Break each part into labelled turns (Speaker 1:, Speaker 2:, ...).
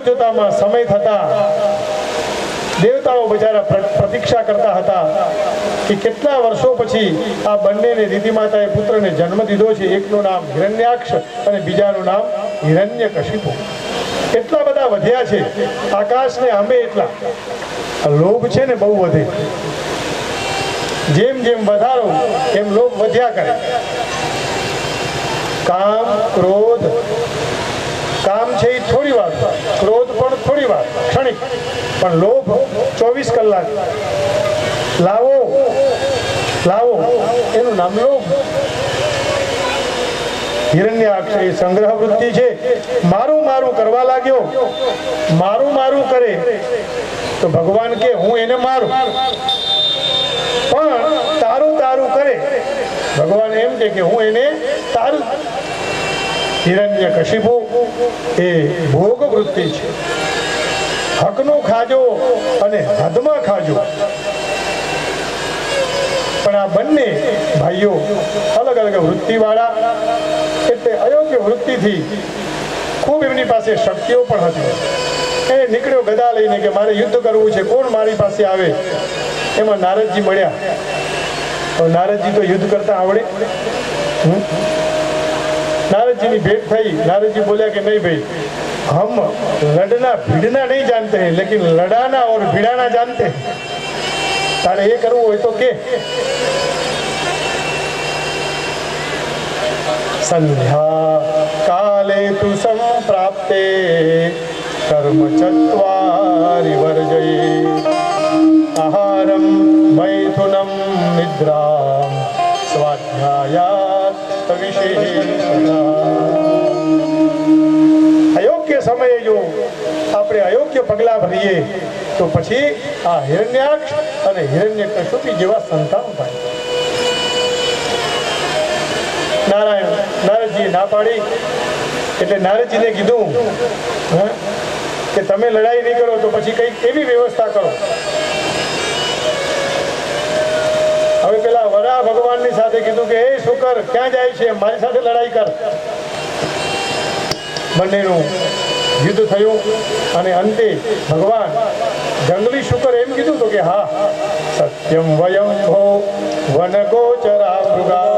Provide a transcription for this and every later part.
Speaker 1: જોતામાં સમય થતા દેવતાઓ બિચારા પ્રતીક્ષા કરતા હતા કે કેટલા વર્ષો પછી આ બંનેને દીદી માતાએ પુત્રને જન્મ દીધો છે. એકનું નામ હિરણ્યાક્ષ અને બીજાનું નામ હિરણ્યકશિપુ. એટલા બધા વધ્યા છે આકાશને આંબે એટલા. લોભ છે ને બહુ વધે. જેમ જેમ વધારો એમ લોભ વધ્યા કરે. કામ ક્રોધ, કામ છે એ થોડી વાર, ક્રોધ પણ થોડી વાર ક્ષણિક, પણ લોભ 24 કલાક. લાવો લાવો એનું નામ લોભ. હિરણ્યાક્ષ એ સંગ્રહ વૃત્તિ છે. મારું મારું કરવા લાગ્યો. મારું મારું કરે તો ભગવાન કે હું એને મારું, પણ તારું તારું કરે ભગવાન એમ કે હું એને તારું. હિરણ્યકશિપુ એ ભોગ વૃત્તિ છે. હકનું ખાજો અને હદમાં ખાજો. પણ આ બંને ભાઈઓ અલગ અલગ વૃત્તિવાળા, એટલે અયોગ્ય વૃત્તિથી ખૂબ એમની પાસે શક્તિઓ પણ હતી. એ નીકળ્યો ગદા લઈને કે મારે યુદ્ધ કરવું છે, કોણ મારી પાસે આવે? એમાં નારદજી મળ્યા. નારદજી તો યુદ્ધ કરતા આવડે. नारद भेंट थी. नारद जी बोलिया कि नहीं भाई, हम लड़ना भिड़ना नहीं जानते हैं, लेकिन लड़ाना और भिड़ाना जानते हैं. तारे ये करવું હોય તો के. संध्या काले तु संप्राप्ते कर्म चत्वारि वर्जये आहारम मैथुनम निद्रा स्वाध्यायात् अयोग्य समय जो આપણે અયોગ્ય પગલા ભરીએ તો પછી આ હિરણ્યાક્ષ અને હિરણ્યકશિપુ જેવા સંતાન થાય. નારદજીએ ના પાડી એટલે નારદજીને કીધું કે તમે લડાઈ નહીં કરો તો પછી કઈક એવી વ્યવસ્થા કરો. હવે પેલા વરા ભગવાનની સાથે કીધું કે હે શુકર ક્યાં જાય છે, મારી સાથે લડાઈ કર. બંનેનું યુદ્ધ થયું અને અંતે ભગવાન જંગલી શુકર એમ કીધું તો કે હા સત્યમ વયમ ભો વન ગોચરા મૃગા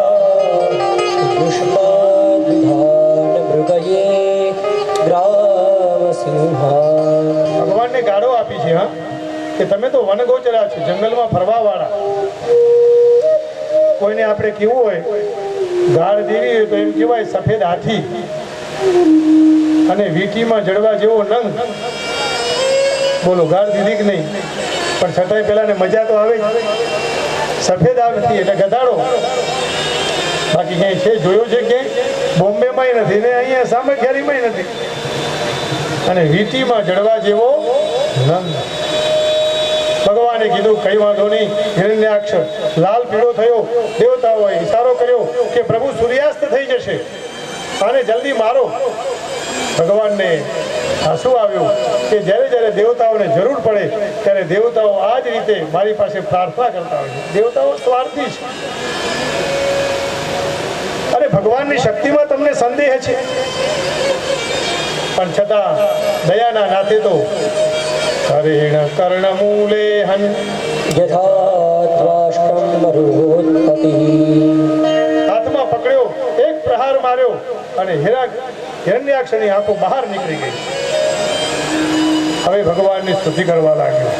Speaker 1: ભગવાનને ગાળો આપી છે હા કે તમે તો વનગોચરા છો, જંગલમાં ફરવા વાળા. કોઈને આપણે કેવું હોય ગાળ દેવી હોય તો એમ કહેવાય સફેદ હાથી અને વીટીમાં જડવા જેવો નંગ. બોલો ગાળ દીધી કે નહીં? પણ છતાંય પેલાને મજા તો આવે જ. સફેદ હાથી એટલે ગધાડો. બાકી ક્યાંય છે જોયો છે ક્યાંય? બોમ્બેમાંય નથી ને અહીંયા સામખિયારીમાંય નથી. અને વીટીમાં જડવા જેવો નંગ. ભગવાને કીધું કઈ વાંધો નહીં. હિરણ્યાક્ષ લાલ પીળો થયો. દેવતાઓએ ઈશારો કર્યો કે પ્રભુ સૂર્યાસ્ત થઈ જશે અને જલ્દી મારો. ભગવાનને આંસુ આવ્યું કે જ્યારે જ્યારે દેવતાઓને જરૂર પડે ત્યારે દેવતાઓ આ જ રીતે મારી પાસે પ્રાર્થના કરતા હોય છે. દેવતાઓ સ્વાર્થી છે. અરે ભગવાનની શક્તિમાં તમને સંદેહ છે, પણ છતાં દયાના નાથે તો કરેણ કર્ણમૂલે હન હાથમાં પકડ્યો, એક પ્રહાર માર્યો અને હિરણ્યાક્ષની આંખો બહાર નીકળી ગઈ. હવે ભગવાનની સ્તુતિ કરવા લાગ્યો.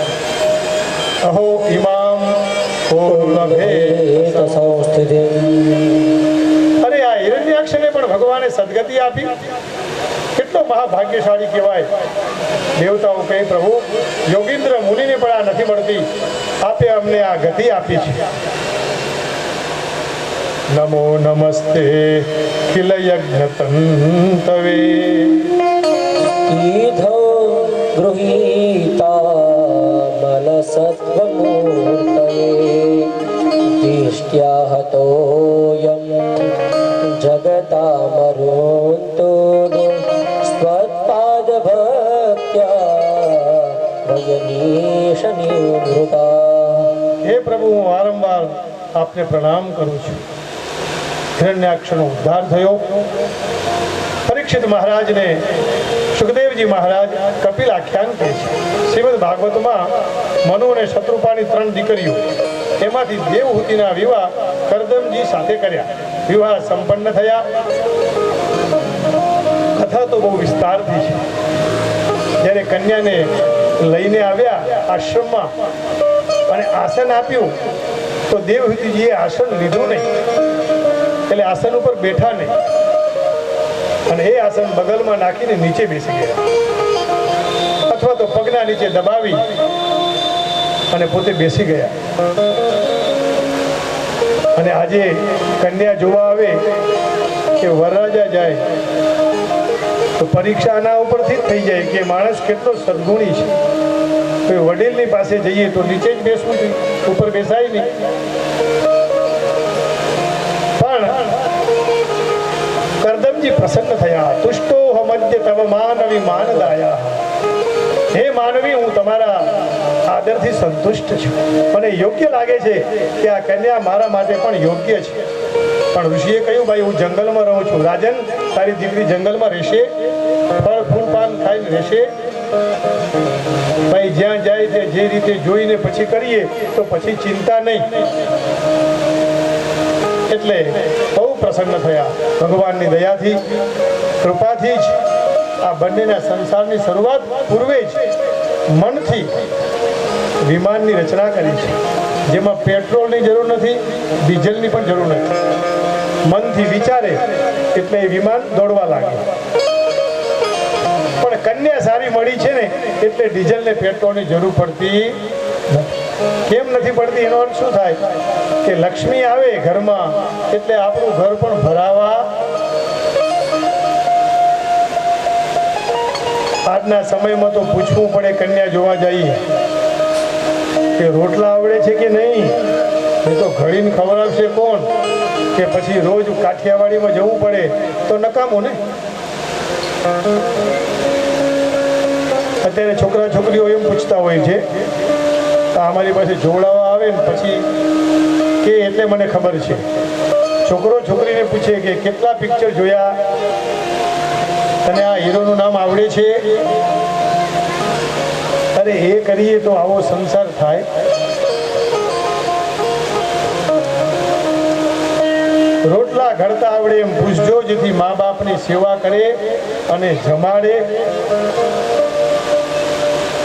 Speaker 1: અહો ઇમામ અરે આ હિરણ્યાક્ષને પણ ભગવાને સદગતિ આપી. કેટલો મહાભાગ્યશાળી કહેવાય. દેવતાઓ કહે પ્રભુ યોગીન્દ્ર મુનિને પણ આ નથી મળતી, આપે અમને આ ગતિ આપી છે. નમો નમસ્તે ખિલ યજ્ઞ તંતવે
Speaker 2: ઈધો ગૃહીતા મનસત્વમૂર્તયે દિષ્ટ્યા હતોયમ જગતામરુંતો સ્વત્પાદ ભક્ત્યા ભજનીશ નિવૃતા.
Speaker 1: હે પ્રભુ, હું વારંવાર આપને પ્રણામ કરું છું. હિરણ્યાક્ષનો ઉદ્ધાર થયો. પરીક્ષિત મહારાજને સુખદેવજી સુખદેવજી મહારાજ કપિલ આખ્યાન કહે છે. શ્રીમદ ભાગવતમાં મનુ અને શત્રુપાની 3 દીકરીઓ, એમાંથી દેવહૂતિના વિવાહ કરદમજી સાથે કર્યા. વિવાહ સંપન્ન થયા. કથા તો બહુ વિસ્તારથી છે. જ્યારે કન્યાને લઈને આવ્યા આશ્રમમાં અને આસન આપ્યું તો દેવહૂતિજીએ આસન લીધું નહીં, એટલે આસન ઉપર બેઠા નહીં અને એ આસન બગલમાં નાખીને નીચે બેસી ગયા, અથવા તો પગના નીચે દબાવી અને પોતે બેસી ગયા. અને આજે કન્યા જોવા આવે કે વરરાજા જાય તો પરીક્ષા આના ઉપરથી જ થઈ જાય કે માણસ કેટલો સદગુણી છે. કોઈ વડીલની પાસે જઈએ તો નીચે જ બેસવું જોઈએ, ઉપર બેસાય નહીં. પણ કરદમજી પ્રસન્ન થયા. તુષ્ટો મધ્ય તવ માનવી માનદાયા. હે માનવી, હું તમારા આદરથી સંતુષ્ટ છું. મને યોગ્ય લાગે છે કે આ કન્યા મારા માટે પણ યોગ્ય છે. પણ ઋષિએ કહ્યું, ભાઈ હું જંગલમાં રહું છું. રાજન, તારી દીકરી જંગલમાં રહેશે, ફળ ફૂલ પાન ખાઈને રહેશે. ભાઈ જ્યાં જાય તે જે રીતે જોઈને પછી કરીએ તો પછી ચિંતા નહીં. એટલે બહુ પ્રસન્ન થયા. ભગવાનની દયાથી, કૃપાથી જ આ બંનેના સંસારની શરૂઆત પૂર્વે જ મનથી વિમાનની રચના કરી છે, જેમાં પેટ્રોલની જરૂર નથી, ડીઝલની પણ જરૂર નથી. મનથી વિચારે એટલે એ વિમાન દોડવા લાગે. પણ કન્યા સારી મળી છે ને એટલે ડીઝલ ને પેટ્રોલની જરૂર પડતી નથી. કેમ નથી પડતી? એનો અર્થ શું થાય કે લક્ષ્મી આવે ઘરમાં એટલે આપણું ઘર પણ ભરાવા. આજના સમયમાં તો પૂછવું પડે કન્યા જોવા જઈએ કે રોટલા આવડે છે કે નહીં, એ તો ઘડીને ખવડાવશે કોણ, કે પછી રોજ કાઠિયાવાડીમાં જવું પડે તો નકામું ને. અત્યારે છોકરા છોકરીઓ એમ પૂછતા હોય છે અમારી પાસે જોવડાવવા આવે ને પછી કે એટલે મને ખબર છે. છોકરો છોકરીને પૂછે કે કેટલા પિક્ચર જોયા, અને આ હીરોનું નામ આવડે છે. અરે એ કરીએ તો આવો સંસાર થાય. રોટલા ઘડતા આવડે એમ પૂછજો, જેથી મા બાપની સેવા કરે અને જમાડે.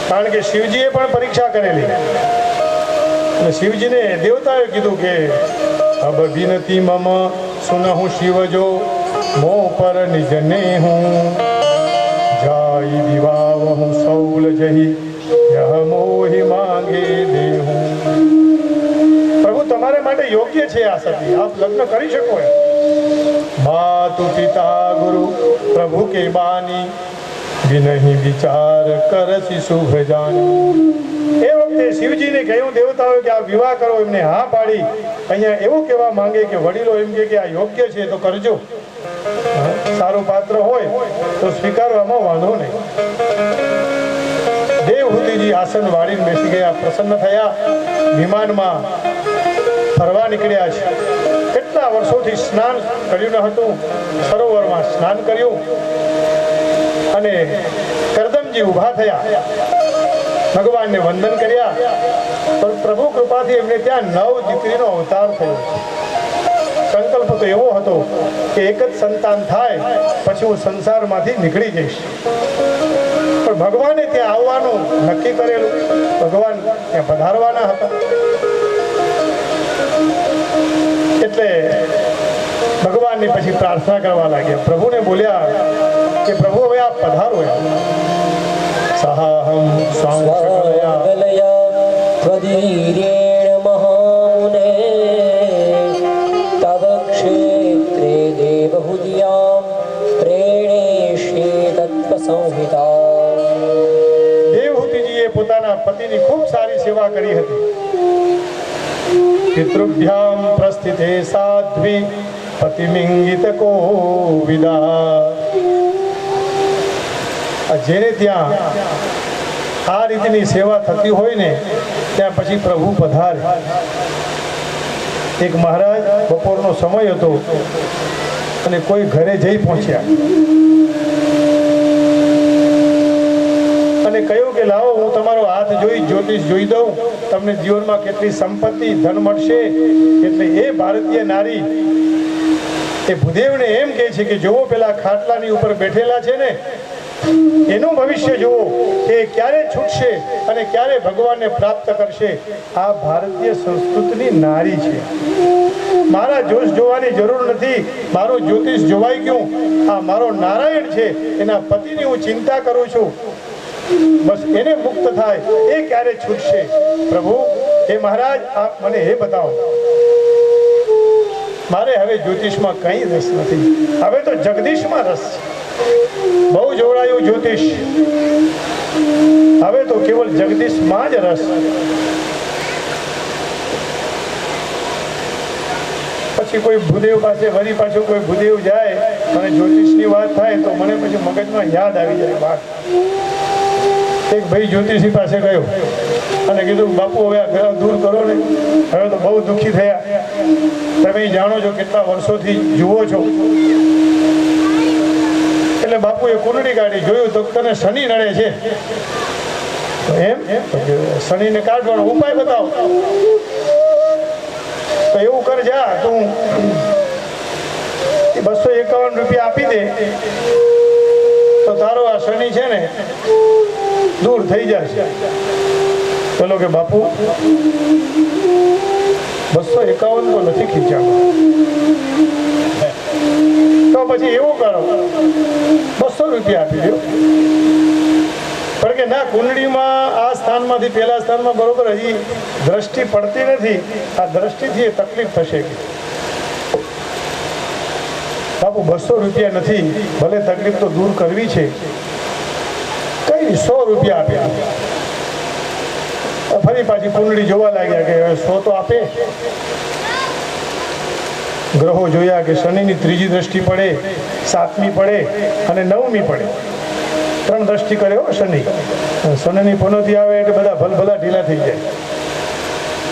Speaker 1: કારણ કે શિવજીએ પણ પરીક્ષા કરેલી અને શિવજીને દેવતાએ કીધું કે અબ વિનતી મમ સુનહું શિવજો મો પર નિજને હું જાય દિવાવ હું સૌલ જહી યહ મોહી માંગે દેહું. પ્રભુ તમારા માટે યોગ્ય છે આ સતી, આપ લગ્ન કરી શકો એમ. માતુ પિતા ગુરુ પ્રભુ કે બાની વિનહી વિચાર કરસી શુભ જાની. એ વખતે શિવજીને કહ્યું દેવતાઓએ કે આ વિવાહ કરો, એમને હા પાડી. અહીંયા એવું કહેવા માંગે કે વડીલો એમ કે આ યોગ્ય છે તો કરજો, સારું પાત્ર હોય તો સ્વીકારવામાં વાંધો નહીં. દેવહૂતિજી આસન વાળીને બેસી ગયા, પ્રસન્ન થયા. વિમાનમાં ફરવા નીકળ્યા છે. કેટલા વર્ષોથી સ્નાન કર્યું ન હતું, સરોવરમાં સ્નાન કર્યું અને કરદમજી ઊભા થયા, ભગવાનને વંદન કર્યા. પણ પ્રભુ કૃપાથી એમને ત્યાં 9 દીકરીનો અવતાર થયો. સંકલ્પ તો એવો હતો કે એક જ સંતાન થાય પછી હું સંસારમાંથી નીકળી જઈશ. પણ ભગવાને ત્યાં આવવાનું નક્કી કરેલું, ભગવાન ત્યાં પધારવાના હતા. એટલે ભગવાનની પછી પ્રાર્થના કરવા લાગ્યા. પ્રભુને બોલ્યા કે પ્રભુ હવે આપ પધારો. સહાહમ સ્વાંગલયા
Speaker 2: ત્વદીર્યેણ મહામુને તવ ક્ષેત્રે દેવહૂત્યામ પ્રેણેષ્યે તત્વ સંહિતા.
Speaker 1: દેવહૂતિજીએ પોતાના પતિની ખૂબ સારી સેવા કરી હતી. પિતૃભ્યામ પ્રસ્થિતે સાધ્વી પતિમિંગિત કોવિદા. જેને ત્યાં આ રીતની સેવા થતી હોય ને ત્યાં પછી પ્રભુ પધારે. એક મહારાજ બપોરનો સમય હતો અને કોઈ ઘરે જઈ પહોંચ્યા. અને કહ્યું કે લાવો હું તમારો હાથ જોઈ જ્યોતિષ જોઈ દઉં, તમને જીવનમાં કેટલી સંપત્તિ ધન મળશે. એટલે એ ભારતીય નારી એ ભૂદેવને એમ કહે છે કે જોવો પેલા ખાટલાની ઉપર બેઠેલા છે ને, એનું ભવિષ્ય જુઓ, એ ક્યારે છૂટશે અને ક્યારે ભગવાનને પ્રાપ્ત કરશે. આ ભારતીય સંસ્કૃતિની નારી છે. મારા જોશ જોવાની જરૂર નથી, મારું જ્યોતિષ જોવાઈ ગયું. આ મારો નારાયણ છે, એના પતિની હું ચિંતા કરું છું. બસ એને મુક્ત થાય, એ ક્યારે છૂટશે. પ્રભુ હે મહારાજ, આપ મને એ બતાવો. મારે હવે જ્યોતિષમાં કંઈ રસ નથી, હવે તો જગદીશમાં રસ છે. બહુ જોડાયું જ્યોતિષ, હવે તો કેવલ જગદીશમાં જ રસ. પછી કોઈ ભૂદેવ પાસે વળી પાછું કોઈ ભૂદેવ જાય અને જ્યોતિષની વાત થાય તો મને પછી મગજમાં યાદ આવી જાય વાત. એક ભાઈ જ્યોતિષી પાસે ગયો અને કીધું બાપુ હવે આ ગ્રહ દૂર કરો ને, હવે તો બહુ દુઃખી થયા. તમે જાણો છો કેટલા વર્ષોથી જુઓ છો. એટલે બાપુએ કુંડળી કાઢી, જોયું તો તને શનિ નડે છે. એમ શનિને કાઢવાનો ઉપાય બતાવો. તો એવું કર, જા તું 251 રૂપિયા આપી દે તો તારો આ શનિ છે ને દૂર થઈ જશે. પેલો કે બાપુ 251 તો નથી ખીચામાં. તો પછી એવું કરો, 200 રૂપિયા આપી દો. પણ કે ના, કુંડળીમાં આ સ્થાનમાંથી પેલા સ્થાનમાં બરોબર હજી દ્રષ્ટિ પડતી નથી, આ દ્રષ્ટિથી તકલીફ થશે. બાપુ 200 રૂપિયા નથી, ભલે તકલીફ તો દૂર કરવી છે, કઈ નહીં 100 રૂપિયા આપ્યા. ફરી પાછી કુંડળી જોવા લાગ્યા કે 100 તો આપે. ગ્રહો જોયા કે શનિની ત્રીજી દ્રષ્ટિ પડે, 7મી પડે અને 9મી પડે. 3 દ્રષ્ટિ કરે હો શનિ. શનિની પનોતી આવે એટલે બધા ભલભલા ઢીલા થઈ જાય.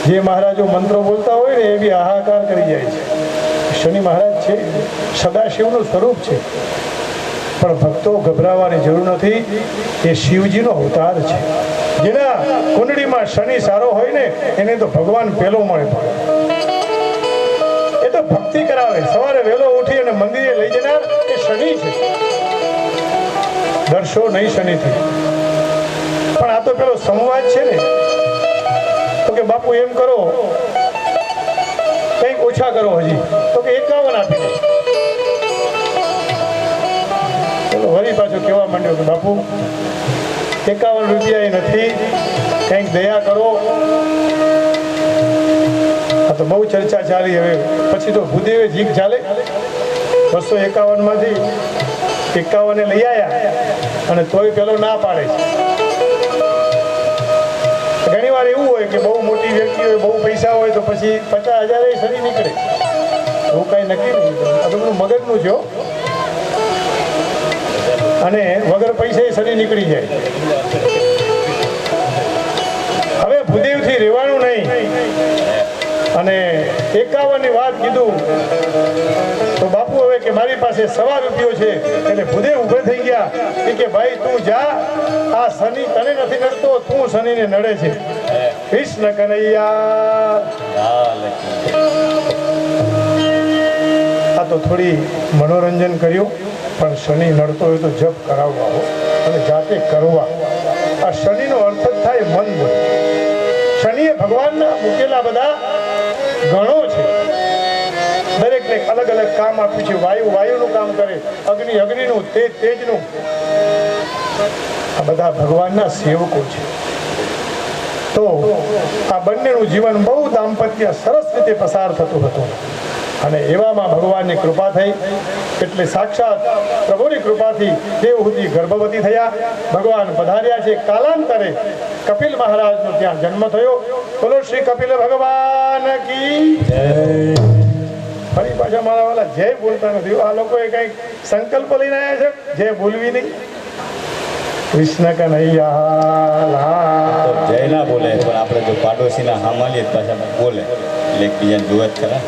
Speaker 1: જે મહારાજો મંત્રો બોલતા હોય ને એ બી હાહાકાર કરી જાય છે. શનિ મહારાજ છે, સદાશિવનું સ્વરૂપ છે. પણ ભક્તો ગભરાવાની જરૂર નથી, એ શિવજીનો અવતાર છે. જેના કુંડળીમાં શનિ સારો હોય ને એને તો ભગવાન પેલો મળે. એ તો ભક્તિ કરાવે, સવારે વહેલો ઉઠી અને મંદિરે લઈ જનાર એ શનિ છે. ડરશો નહીં શનિથી. પણ આ તો પેલો સંવાદ છે ને, તો કે બાપુ એમ કરો, કંઈક ઓછા કરો હજી. તો કે 51 આપી દે. ચલો વળી પાછો કહેવા માંડ્યો કે બાપુ 51 રૂપિયા એ નથી, કંઈક દયા કરો. આ તો બહુ ચર્ચા ચાલી. હવે પછી તો ભૂદેવે જીક ચાલે. 251 માંથી 51 લઈ આવ્યા અને તોય પેલો ના પાડે છે. ઘણી વાર એવું હોય કે બહુ મોટી વ્યક્તિ હોય, બહુ પૈસા હોય તો પછી 50,000 શનિ નીકળે. એવું કઈ નક્કી નહીં. આ તો બધું મગજનું છે. અને વગર પૈસા શનિ નીકળી જાય. હવે ભૂદેવથી રહેવાનું નહીં. અને 51 ની વાત કીધું તો બાપુ હવે કે મારી પાસે ₹1.25 છે. એટલે ભૂદેવ ઉભે થઈ ગયા કે ભાઈ તું જા, આ શનિ તને નથી નડતો, તું શનિને નડે છે. કૃષ્ણ કનૈયા. આ તો થોડી મનોરંજન કર્યું, પણ શનિ નડતો હોય તો જપ કરાવવા અને જાતે કરવા. આ શનિનો અર્થ જ થાય મંદ. શનિએ ભગવાનના મૂકેલા બધા ગણો છે. દરેકને અલગ અલગ કામ આપ્યું છે. વાયુ વાયુનું કામ કરે, અગ્નિ અગ્નિનું, તેજ તેજનું. આ બધા ભગવાનના સેવકો છે. તો આ બંનેનું જીવન બહુ દાંપત્ય સરસ રીતે પસાર થતું હતું. અને એવામાં ભગવાનની કૃપા થઈ. એટલે સાક્ષાત પ્રભુની કૃપાથી દેવહૂતિ ગર્ભવતી થયા. ભગવાન પધાર્યા છે. કાલાંતરે કપિલ મહારાજનો ત્યાં જન્મ થયો. બોલો શ્રી કપિલ ભગવાન કી જય. ફરી પાછા મારા વાલા જય બોલતા નથી. આ લોકોએ કઈક સંકલ્પ લઈને આવ્યા છે, જય બોલવી નહીં. કૃષ્ણ કનૈયા.
Speaker 3: જય ના બોલે, પણ આપણે જો પાડોશીના હામાલીએ પાછા બોલે એટલે એકબીજાને જુએ જ ખરા.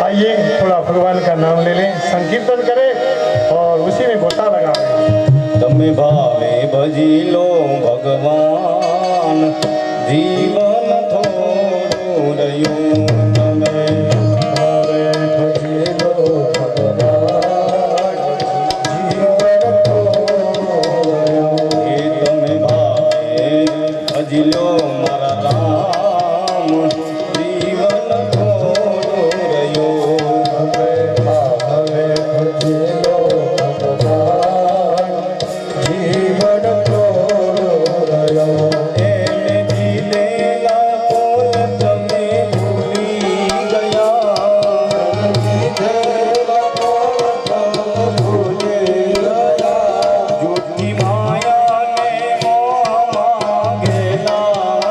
Speaker 1: आइए थोड़ा भगवान का नाम ले लें, संकीर्तन करें और उसी में गोता लगाएं.
Speaker 3: તમે ભાવે ભજી લો ભગવાન જીવન થોડું રહ્યું તમે
Speaker 1: ભાવે ભજી લો ભગવાન જીવન થોડું
Speaker 3: એ તમે ભાવે ભજી લો મારા રામ જીવન થોડું રહ્યું
Speaker 1: ભાવે ભજી લો ભગવાન જીવન થોડું રહ્યું
Speaker 3: એને જીલેલા કોલ તમે ભૂલી ગયા જૂઠી માયાને મોહમાં ઘેલા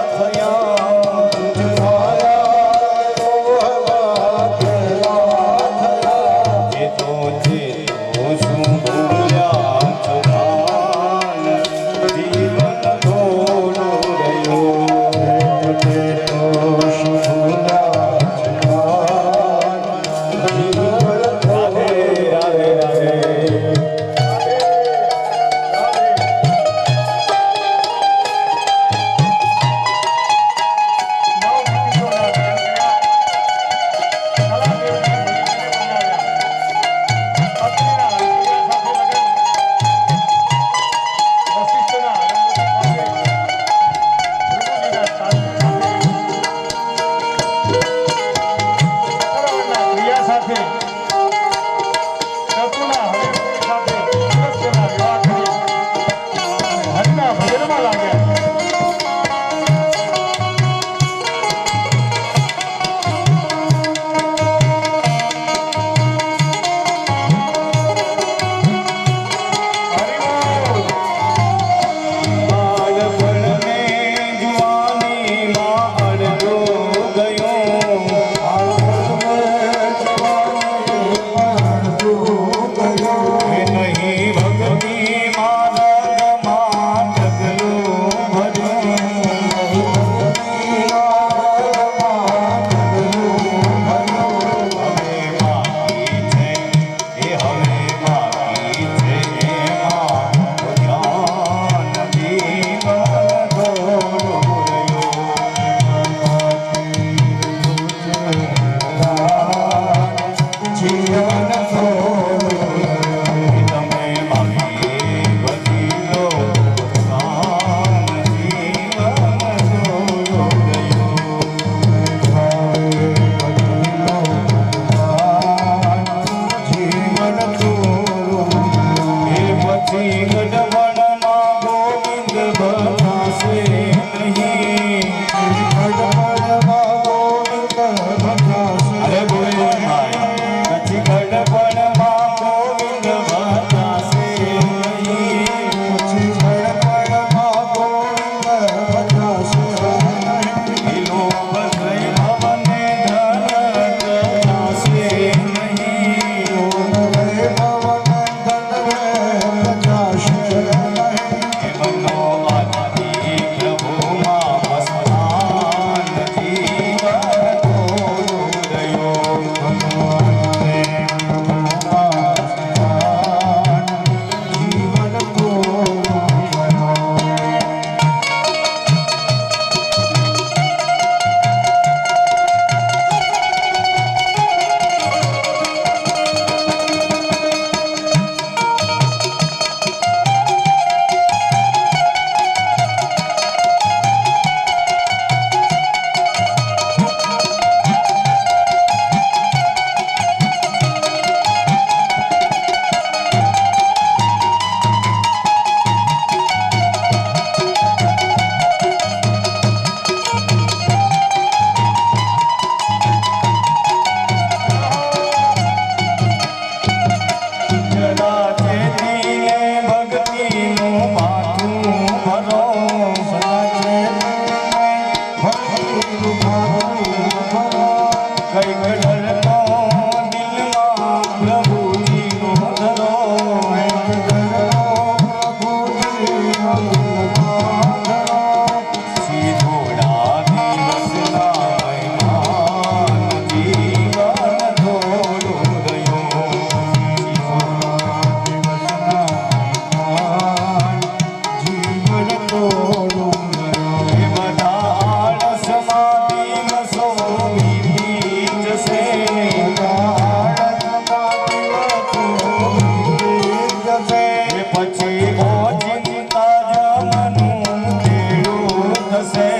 Speaker 3: થશે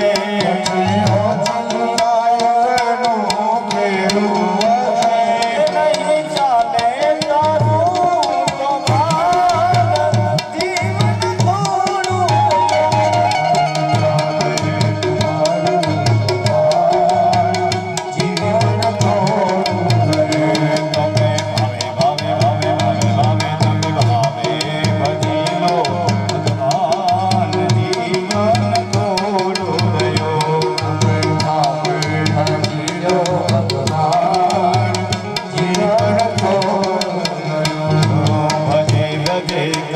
Speaker 3: નહીં ચાલે તારું તો ભાન જીવન થોડું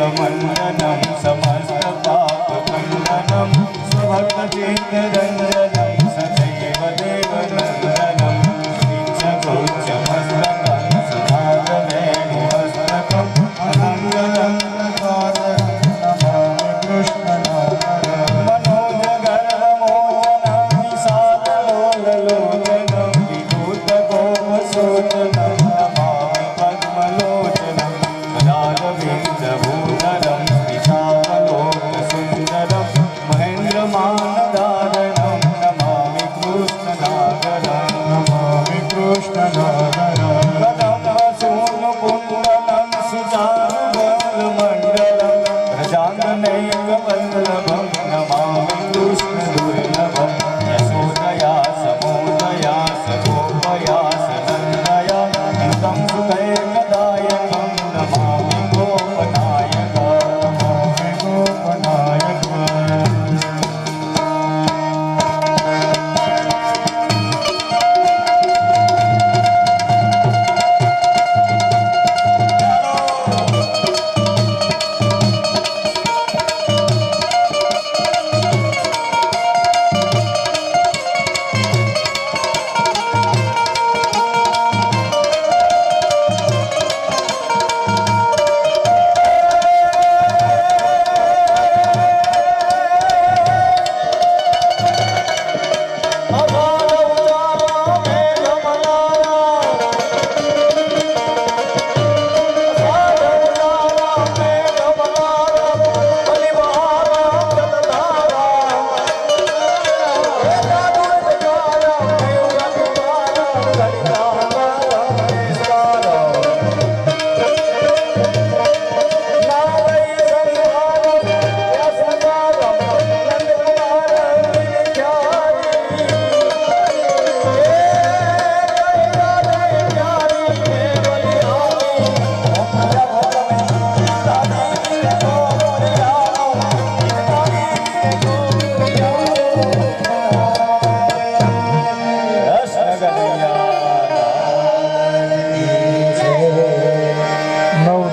Speaker 3: મંડનમ સમસ્ત પાપ ખંડનમ સ્વર્ગચિત્તરંજનમ સદૈવ દેવનંદનમ શ્રીચકોચ્ચમસ્તકં સુધારવેણુહસ્તકં મંગલં નમામિ કૃષ્ણનારાયણ मनोजगर्वमोचनं विशाललोललोचनं विभूतगोपशोचनं नमामि पद्मलोचनं राजविन्दभूधरं विशाललोकसुन्दरं महेन्द्रमानदारणं नमामि कृष्णनागरं कदम्बसूनुकुण्डलं सुचारुबलमण्डलं प्रजाङ्गनैकवल्लभं नमामि कृष्णदुर्लभं यशोदया समोदया सगोपया सनन्दया तं सुखैकदायकं नमामि गोपनायक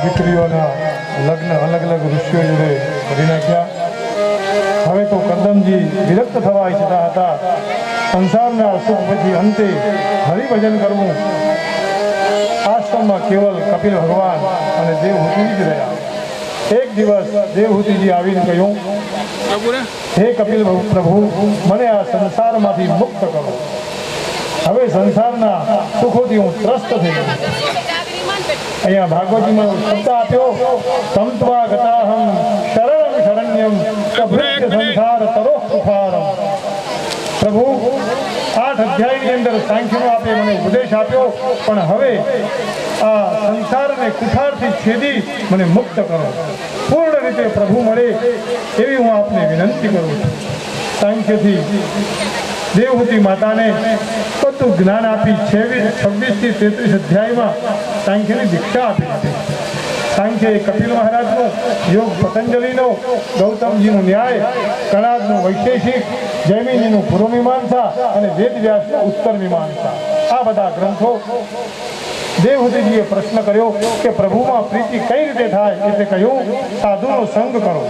Speaker 1: દીકરીઓના લગ્ન અલગ અલગ ઋષિઓ જોડે કરી નાખ્યા. હવે તો કદમજી વિરક્ત થવા ઈચ્છતા હતા. સંસારના સુખ પછી અંતે હરિભજન કરવું. આશ્રમમાં કેવલ કપિલ ભગવાન અને દેવહૂતિજી જ રહ્યા. એક દિવસ દેવહૂતિજી આવીને કહ્યું, હે કપિલ પ્રભુ, મને આ સંસારમાંથી મુક્ત કરો. હવે સંસારના સુખોથી હું ત્રસ્ત થઈ ગયો. અહીંયા ભાગવતીમાં શબ્દ આપ્યો, તમ ત્વા ગતાહમ શરણમ શરણ્યમ કભૃત્ય સંસાર તરોહ સુખારમ. પ્રભુ 8 અધ્યાયની અંદર સાંખ્યનો આપે મને ઉપદેશ આપ્યો, પણ હવે આ સંસારને કુઠારથી છેદી મને મુક્ત કરો. પૂર્ણ રીતે પ્રભુ મળે એવી હું આપને વિનંતી કરું છું. સાંખ્યથી દેવહૂતિ માતાને બધું જ્ઞાન આપી 26 થી 33 અધ્યાયમાં સાંખ્યની દીક્ષા આપી હતી. સાંખ્ય કપિલ મહારાજનો, યોગ પતંજલિનો, ગૌતમજીનો ન્યાય, કણાદનું વૈશેષિક, જૈમિનીનું પૂર્વ મીમાંસા અને વેદવ્યાસનું ઉત્તર મીમાંસા, આ બધા ગ્રંથો. દેવહૂતિજીએ પ્રશ્ન કર્યો કે પ્રભુમાં પ્રીતિ કઈ રીતે થાય? એટલે કહ્યું, સાધુનો સંગ કરો.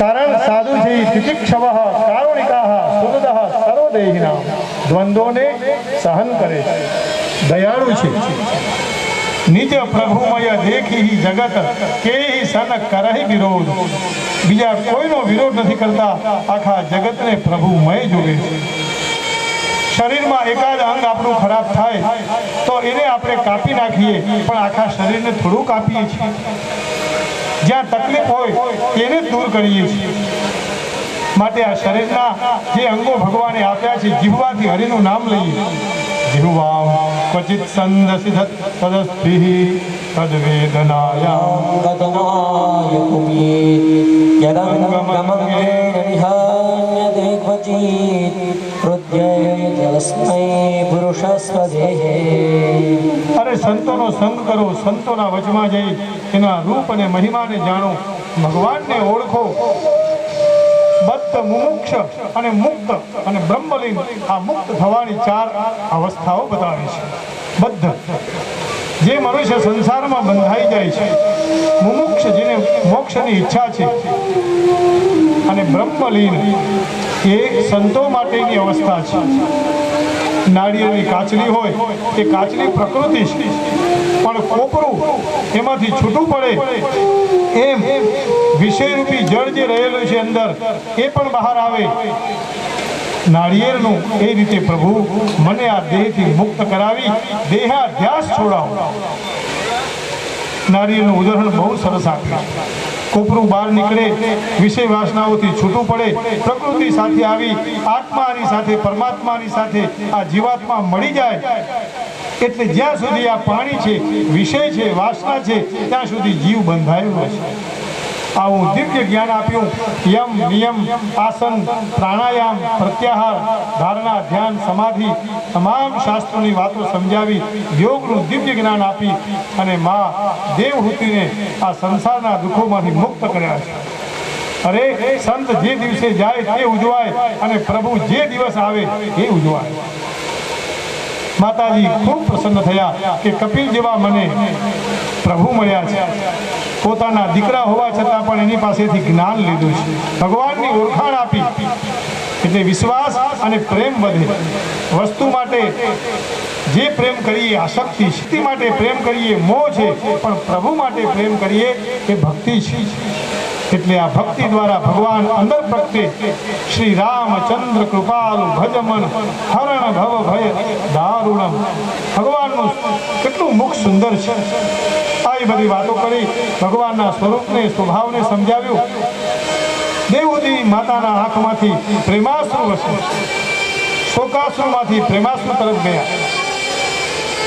Speaker 1: કારણ સાધુ છે તિતિક્ષવ કારુણિકા સુહૃદ સર્વદેહિના, દ્વંદ્વોને સહન કરે છે, દયાળુ છે. નિજ પ્રભુમય દેખી જગત કેહી સન કરહી વિરોધ. બીજા કોઈનો વિરોધ નથી કરતા, આખા જગતને પ્રભુમય જોડે છે. શરીરમાં એકાદ અંગ આપણું ખરાબ થાય તો એને આપણે કાપી નાખીએ, પણ આખા શરીરને થોડું કાપીએ છીએ. જ્યાં તકલીફ હોય તેને દૂર કરીએ છીએ. માટે આ શરીરના જે અંગો ભગવાને આપ્યા છે, જીવવાથી હરિનું નામ લઈએ. જીવવા ક્વચિત સંદસી તદસ્ભિઃ તદ્વેદનાયામ
Speaker 2: ગતનાય કુપીત યદંગમંગેન વિહાન્યતે ક્વચિત હૃદયસ્મૈ પુરુષસ્વદેહે.
Speaker 1: અરે સંતોનો સંગ કરો, સંતોના વચમાં જઈ એના રૂપ અને મહિમાને જાણો, ભગવાનને ઓળખો. બદ્ધ, મુમુક્ષ અને મુક્ત અને બ્રહ્મલીન, આ મુક્ત થવાની 4 અવસ્થાઓ બતાવે છે. બદ્ધ, જે મનુષ્ય સંસારમાં બંધાઈ જાય છે. મુમુક્ષ, જેને મોક્ષની ઈચ્છા છે. અને બ્રહ્મલીન, એ સંતો માટેની અવસ્થા છે. નાળિયેરની કાચલી હોય એ કાચલી પ્રકૃતિ છે, પણ કોપરું એમાંથી છૂટું પડે એમ વિષયરૂપી જળ જે રહેલું છે અંદર એ પણ બહાર આવે. નાળિયેરનું એ રીતે પ્રભુ મને આ દેહથી મુક્ત કરાવી દેહાધ્યાસ છોડાવો. નાળિયેરનું ઉદાહરણ બહુ સરસ આપ્યું. કોપરું બહાર નીકળે, વિષય વાસનાઓથી છૂટું પડે, પ્રકૃતિ સાથે આવી આત્માની સાથે, પરમાત્માની સાથે આ જીવાત્મા મળી જાય. એટલે જ્યાં સુધી આ પાણી છે, વિષય છે, વાસના છે, ત્યાં સુધી જીવ બંધાયેલો છે. આવું દિવ્ય જ્ઞાન આપ્યું. યમ, નિયમ, આસન, પ્રાણાયામ, પ્રત્યાહાર, ધારણા, ધ્યાન, સમાધિ, તમામ શાસ્ત્રોની વાતો સમજાવી યોગનું દિવ્ય જ્ઞાન આપી અને મા દેવહૂતિને આ સંસારના દુઃખોમાંથી મુક્ત કર્યા છે. અરે સંત જે દિવસે જાય તે ઉજવાય અને પ્રભુ જે દિવસ આવે એ ઉજવાય. માતાજી ખૂબ પ્રસન્ન થયા કે કપિલ જેવા મને પ્રભુ મળ્યા છે. પોતાના દીકરા હોવા છતાં પણ એની પાસેથી જ્ઞાન લીધું છે, ભગવાનની ઓળખાણ આપી. એટલે વિશ્વાસ અને પ્રેમ વધે. વસ્તુ માટે જે પ્રેમ કરીએ આસક્તિ, શક્તિ માટે પ્રેમ કરીએ મોહ છે, પણ પ્રભુ માટે પ્રેમ કરીએ એ ભક્તિ છે. એટલે આ ભક્તિ દ્વારા ભગવાન અંદર પ્રગટે. શ્રી રામચંદ્ર કૃપાલુ ભજમન હરણ ભવ ભય દારુણમ. ભગવાનનું કેટલું મુખ સુંદર છે. આવી બધી વાતો કરી ભગવાનના સ્વરૂપને, સ્વભાવને સમજાવ્યું. દેવહૂતિ માતાના આંખમાંથી પ્રેમાશ્રુ વસે, શોકાશ્રુમાંથી પ્રેમાશ્રુ તરફ ગયા.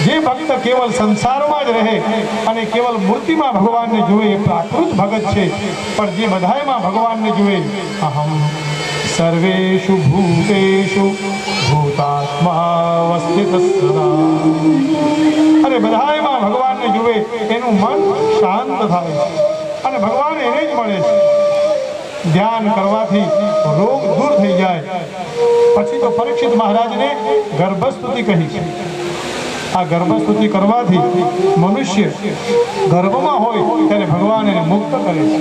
Speaker 1: જે ભક્ત કેવલ સંસારમાં જ રહે અને કેવલ મૂર્તિમાં ભગવાનને જુએ એ પ્રાકૃત ભગત છે. પણ જે બધાયમાં ભગવાનને જુએ, અહમ સર્વેષુ ભૂતેષુ ભૂતાત્માવસ્થિત સદા, અને બધાયમાં ભગવાનને જુએ એનું મન શાંત થાય છે અને ભગવાન એને જ મળે છે. ધ્યાન કરવાથી રોગ દૂર થઈ જાય. પછી તો પરીક્ષિત મહારાજને ગર્ભસ્તુતિ કહી છે. આ ગર્ભસ્તુતિ કરવાથી મનુષ્ય ગર્ભમાં હોય ત્યારે ભગવાન એને મુક્ત કરે છે.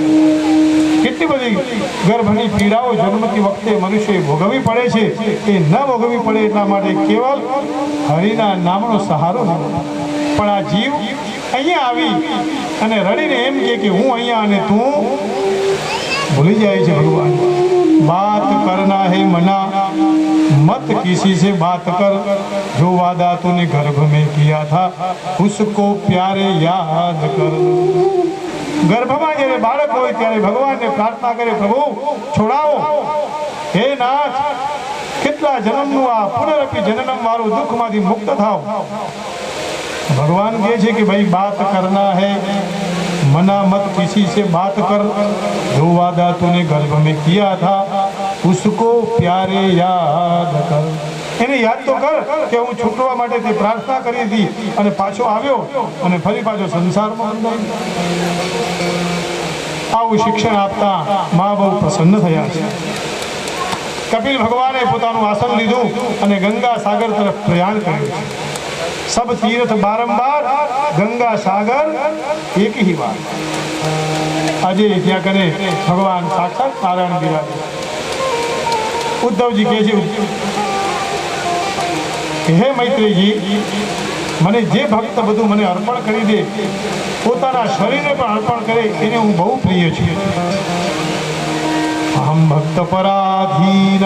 Speaker 1: કેટલી બધી ગર્ભની પીડાઓ જન્મતી વખતે મનુષ્ય ભોગવવી પડે છે. એ ન ભોગવવી પડે એટલા માટે કેવલ હરિના નામનો સહારો લેવો. પણ આ જીવ અહીંયા આવી અને રડીને એમ કે હું અહીંયા અને તું, ભૂલી જાય છે ભગવાન. बात करना है मना, मत किसी से बात कर, जो वादा तूने गर्भ में किया था उसको प्यारे याद कर. ગર્ભમાં જ્યારે બાળક હોય ત્યારે ભગવાનને પ્રાર્થના કરે, પ્રભુ છોડાવો, હે નાથ, કેટલા જન્મનું આ પુનરપી જન્મ વાળું દુઃખમાંથી મુક્ત થાવ. ભગવાન કહે છે કે ભાઈ બાત કરના હૈ, मना मत किसी से बात कर, जो वादा तूने गर्भ में किया था उसको प्यारे याद कर. એને યાદ તો કર કે હું છૂટવા માટે તે પ્રાર્થના કરી હતી અને પાછો આવ્યો અને ફરી પાછો સંસારમાં બંધાઈ. આવું શિક્ષણ આપતા મા બહુ પ્રસન્ન થયા છે. કપિલ ભગવાને પોતાનું આસન લીધું અને ગંગા સાગર તરફ પ્રયાણ કર્યું છે. सब तीर्थ बारंबार, गंगा सागर एक ही बार. આજે ત્યાં કરે ભગવાન સાક્ષાત નારાયણ બિરાજે. ઉદ્ધવજી કહે છે, હે મૈત્રીજી, મને જે ભક્ત બધું મને અર્પણ કરી દે, પોતાના શરીરને પણ અર્પણ કરે, એને હું બહુ પ્રિય છું. અહમ ભક્ત પરાધીન,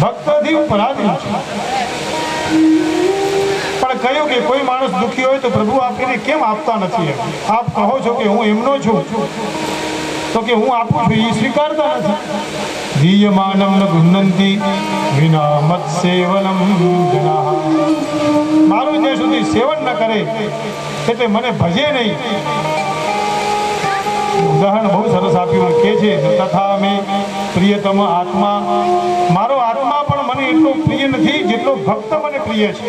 Speaker 1: ભક્તથી હું પરાધીન છું. પણ કહ્યું કે કોઈ માણસ દુઃખી હોય તો પ્રભુ આપીને કેમ આપતા નથી? આપ કહો છો કે હું એમનો છું, તો કે હું આપું છું, એ સ્વીકારતા નથી. ધીયમાનમ ન ગૃહ્ણંતિ વિના મત સેવનમ જનાઃ. મારું જે સુધી સેવન ન કરે એટલે મને ભજે નહીં. ઉદાહરણ બહુ સરસ આપ્યું કે છે તથા મેં પ્રિયતમ આત્મા, મારો આત્મા પણ મને એટલો પ્રિય નથી જેટલો ભક્ત મને પ્રિય છે.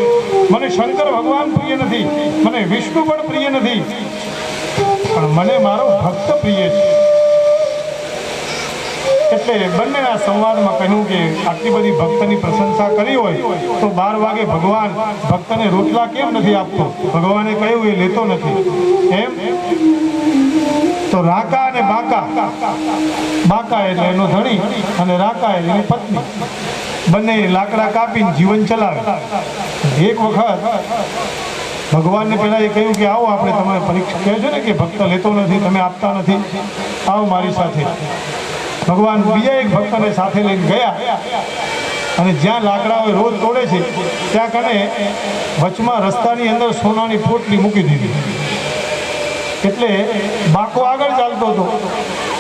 Speaker 1: મને શંકર ભગવાન પ્રિય નથી, મને વિષ્ણુ પણ પ્રિય નથી, પણ મને મારો ભક્ત પ્રિય છે. એટલે બંનેના સંવાદમાં કહ્યું કે આટલી બધી ભક્તની પ્રશંસા કરી હોય તો 12 વાગે ભગવાન ભક્તને રોટલા કેમ નથી આપતો? ભગવાને કહ્યું એ લેતો નથી એમ. તો રાકા અને બાકા, બાકા એટલે એનો ધણી અને રાકા એટલે એની પત્ની, બંને લાકડા કાપીને જીવન ચલાવે. એક વખત ભગવાનને પહેલા એ કહ્યું કે આવો આપણે તમને પરીક્ષા, કહે છે ને કે ભક્ત લેતો નથી, તમે આપતા નથી, આવો મારી સાથે. ભગવાન બીજા એક ભક્તને સાથે લઈને ગયા અને જ્યાં લાકડાઓ રોજ તોડે છે ત્યાં કને વચમાં રસ્તાની અંદર સોનાની પોટલી મૂકી દીધી. એટલે બાકો આગળ ચાલતો હતો.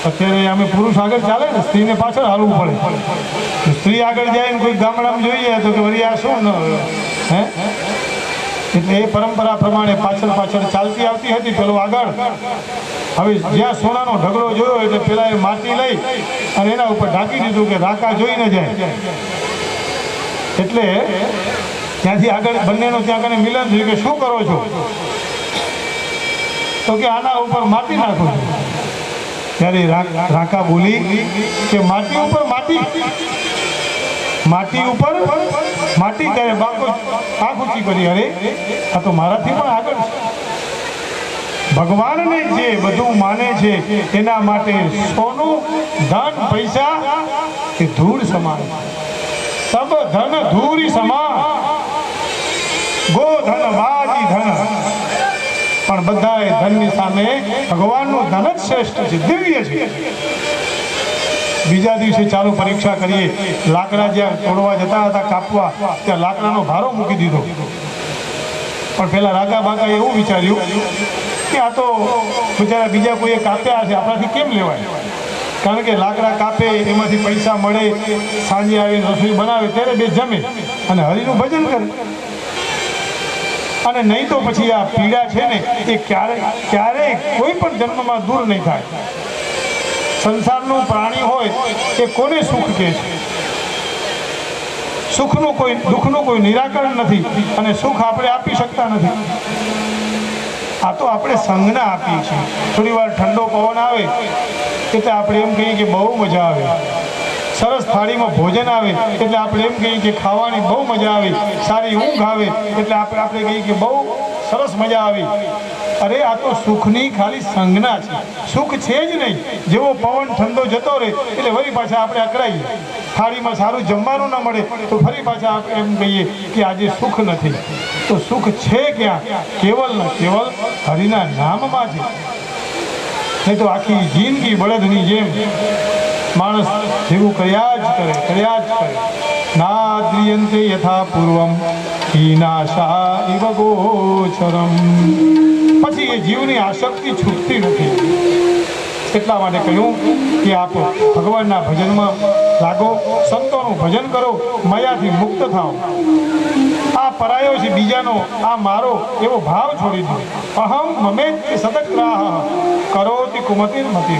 Speaker 1: અત્યારે અમે પુરુષ આગળ ચાલે ને, સ્ત્રીને પાછળ હાલવું પડે. સ્ત્રી આગળ જાય ને કોઈ ગામડામાં જોઈએ તો કે વળી આ શું હે. એટલે એ પરંપરા પ્રમાણે પાછળ પાછળ ચાલતી આવતી હતી, પેલો આગળ. હવે જ્યાં સોનાનો ઢગલો જોયો એટલે પેલા એ માટી લઈ અને એના ઉપર ઢાંકી દીધું કે રાકા જોઈ ન જાય. એટલે ત્યાંથી આગળ બંનેનો ત્યાં કને મિલન થયું કે શું કરો છો? તો કે આના ઉપર માટી નાખો છો. ત્યારે રાકા બોલી કે માટી ઉપર માટી, માટી ઉપર માટી. ત્યારે બાકો આંખ ઊંચી કરી, અરે આ તો મારાથી પણ આગળ છે. ભગવાનને જે બધું માને છે એના માટે સોનું ધન પૈસા એ ધૂળ સમાન. સબ ધન ધૂરી સમાન, ગો ધન વાજી ધન. પણ બધાએ ધનની સામે ભગવાનનું ધન જ શ્રેષ્ઠ છે, દિવ્ય છે. બીજા દિવસે ચાલુ પરીક્ષા કરીએ. લાકડા જ્યાં તોડવા જતા હતા કાપવા, ત્યાં લાકડાનો ભારો મૂકી દીધો. પણ પેલા રાગા બાગા એવું વિચાર્યું કે આ તો બિચારા બીજા કોઈએ કાપ્યા છે, આપણાથી કેમ લેવાય? કારણ કે લાકડા કાપે એમાંથી પૈસા મળે, સાંજે આવીને રસોઈ બનાવે ત્યારે બે જમે અને હરિનું ભજન કરે. અને નહીં તો પછી આ પીડા છે ને એ ક્યારેય કોઈ પણ જન્મમાં દૂર નહીં થાય. સંસારનું પ્રાણી હોય એ કોને સુખ કહે છે? સુખનું કોઈ, દુઃખનું કોઈ નિરાકરણ નથી અને સુખ આપણે આપી શકતા નથી. આ તો આપણે સંજ્ઞા આપીએ છીએ. થોડી વાર ઠંડો પવન આવે એટલે આપણે એમ કહીએ કે બહુ મજા આવે. સરસ થાળીમાં ભોજન આવે એટલે આપણે એમ કહીએ કે ખાવાની બહુ મજા આવી. સારી ઊંઘ આવે એટલે આપણે કહીએ કે બહુ સરસ મજા આવી. અરે આ તો સુખની ખાલી સંજ્ઞા છે, સુખ છે જ નહીં. જેવો પવન ઠંડો જતો રહે એટલે ફરી પાછા આપણે અકળાઈએ. થાળીમાં સારું જમવાનું ન મળે તો ફરી પાછા આપણે એમ કહીએ કે આજે સુખ નથી. તો સુખ છે ક્યાં? કેવલ ને કેવલ હરિના નામમાં છે. નહીં તો આખી જિંદગી બળદની જેમ માણસ જેવું કર્યા જ કરે. નાદ્રિયંતે યથા પૂર્વમ હીનાશા ઇવ ગોચરમ. પછી એ જીવની આસક્તિ છૂટતી નથી. એટલા માટે કહ્યું કે આપ ભગવાનના ભજનમાં લાગો, સંતોનું ભજન કરો, માયાથી મુક્ત થાઓ. આ પરાયો છે બીજાનો, આ મારો એવો ભાવ છોડી દો. અહમ મમે સદગ્રાહ કરોતિ કુમતિર મતિ.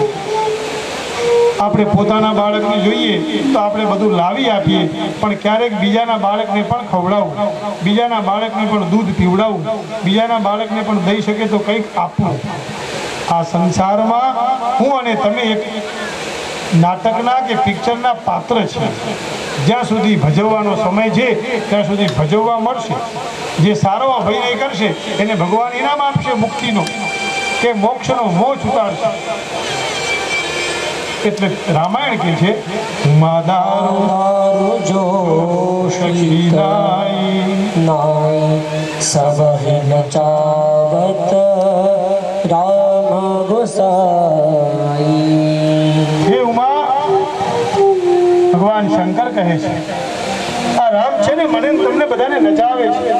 Speaker 1: આપણે પોતાના બાળકને જોઈએ તો આપણે બધું લાવી આપીએ, પણ ક્યારેક બીજાના બાળકને પણ ખવડાવવું, બીજાના બાળકને પણ દૂધ પીવડાવવું, બીજાના બાળકને પણ દઈ શકે તો કંઈક આપવું. આ સંસારમાં હું અને તમે એક નાટકના કે પિક્ચરના પાત્ર છે. જ્યાં સુધી ભજવવાનો સમય છે ત્યાં સુધી ભજવવા મળશે. જે સારો અભિનય કરશે એને ભગવાન ઇનામ આપશે, મુક્તિનો કે મોક્ષનો મોહ છૂટાડશે. એટલે રામાયણ કે છે
Speaker 2: દારૂ જો નાય સબહિ નચાવત રામ ગોસાઈ.
Speaker 1: હે ઉમા, ભગવાન શંકર કહે છે આ રામ છે ને મને તમને બધાને નચાવે છે.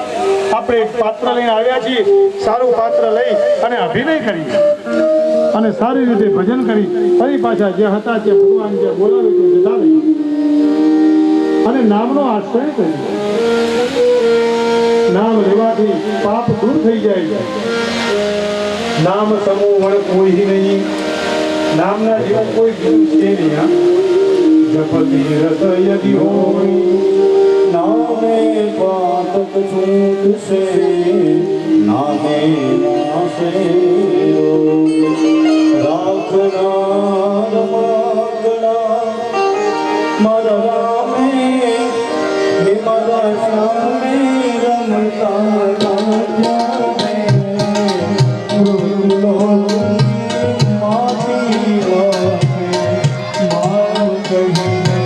Speaker 1: આપણે એક પાત્ર લઈને આવ્યા છીએ, સારું પાત્ર લઈ અને અભિનય કરી અને સારી રીતે ભજન કરી ફરી પાછા જે હતા તે ભગવાન જે બોલાવે તે જતા રહી. અને નામનો આશ્રય કર્યો. નામ લેવાથી પાપ દૂર થઈ જાય છે. નામ સમૂહ વણ કોઈ નહીં, નામના જેવું કોઈ બીજું છે નહીં. હા, જપતી રસ યદિ હોય,
Speaker 3: નામે પાતક છૂટશે, નામે નાશે રાખનાર માગણા મારા રામે હે મારા શ્યામે રમતા રાધ્યામે માથી વાસે માર કહીને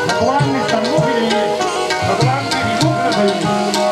Speaker 1: ભગવાનની સન્મુખી રહીએ, ભગવાનથી વિમુખ ન થઈએ.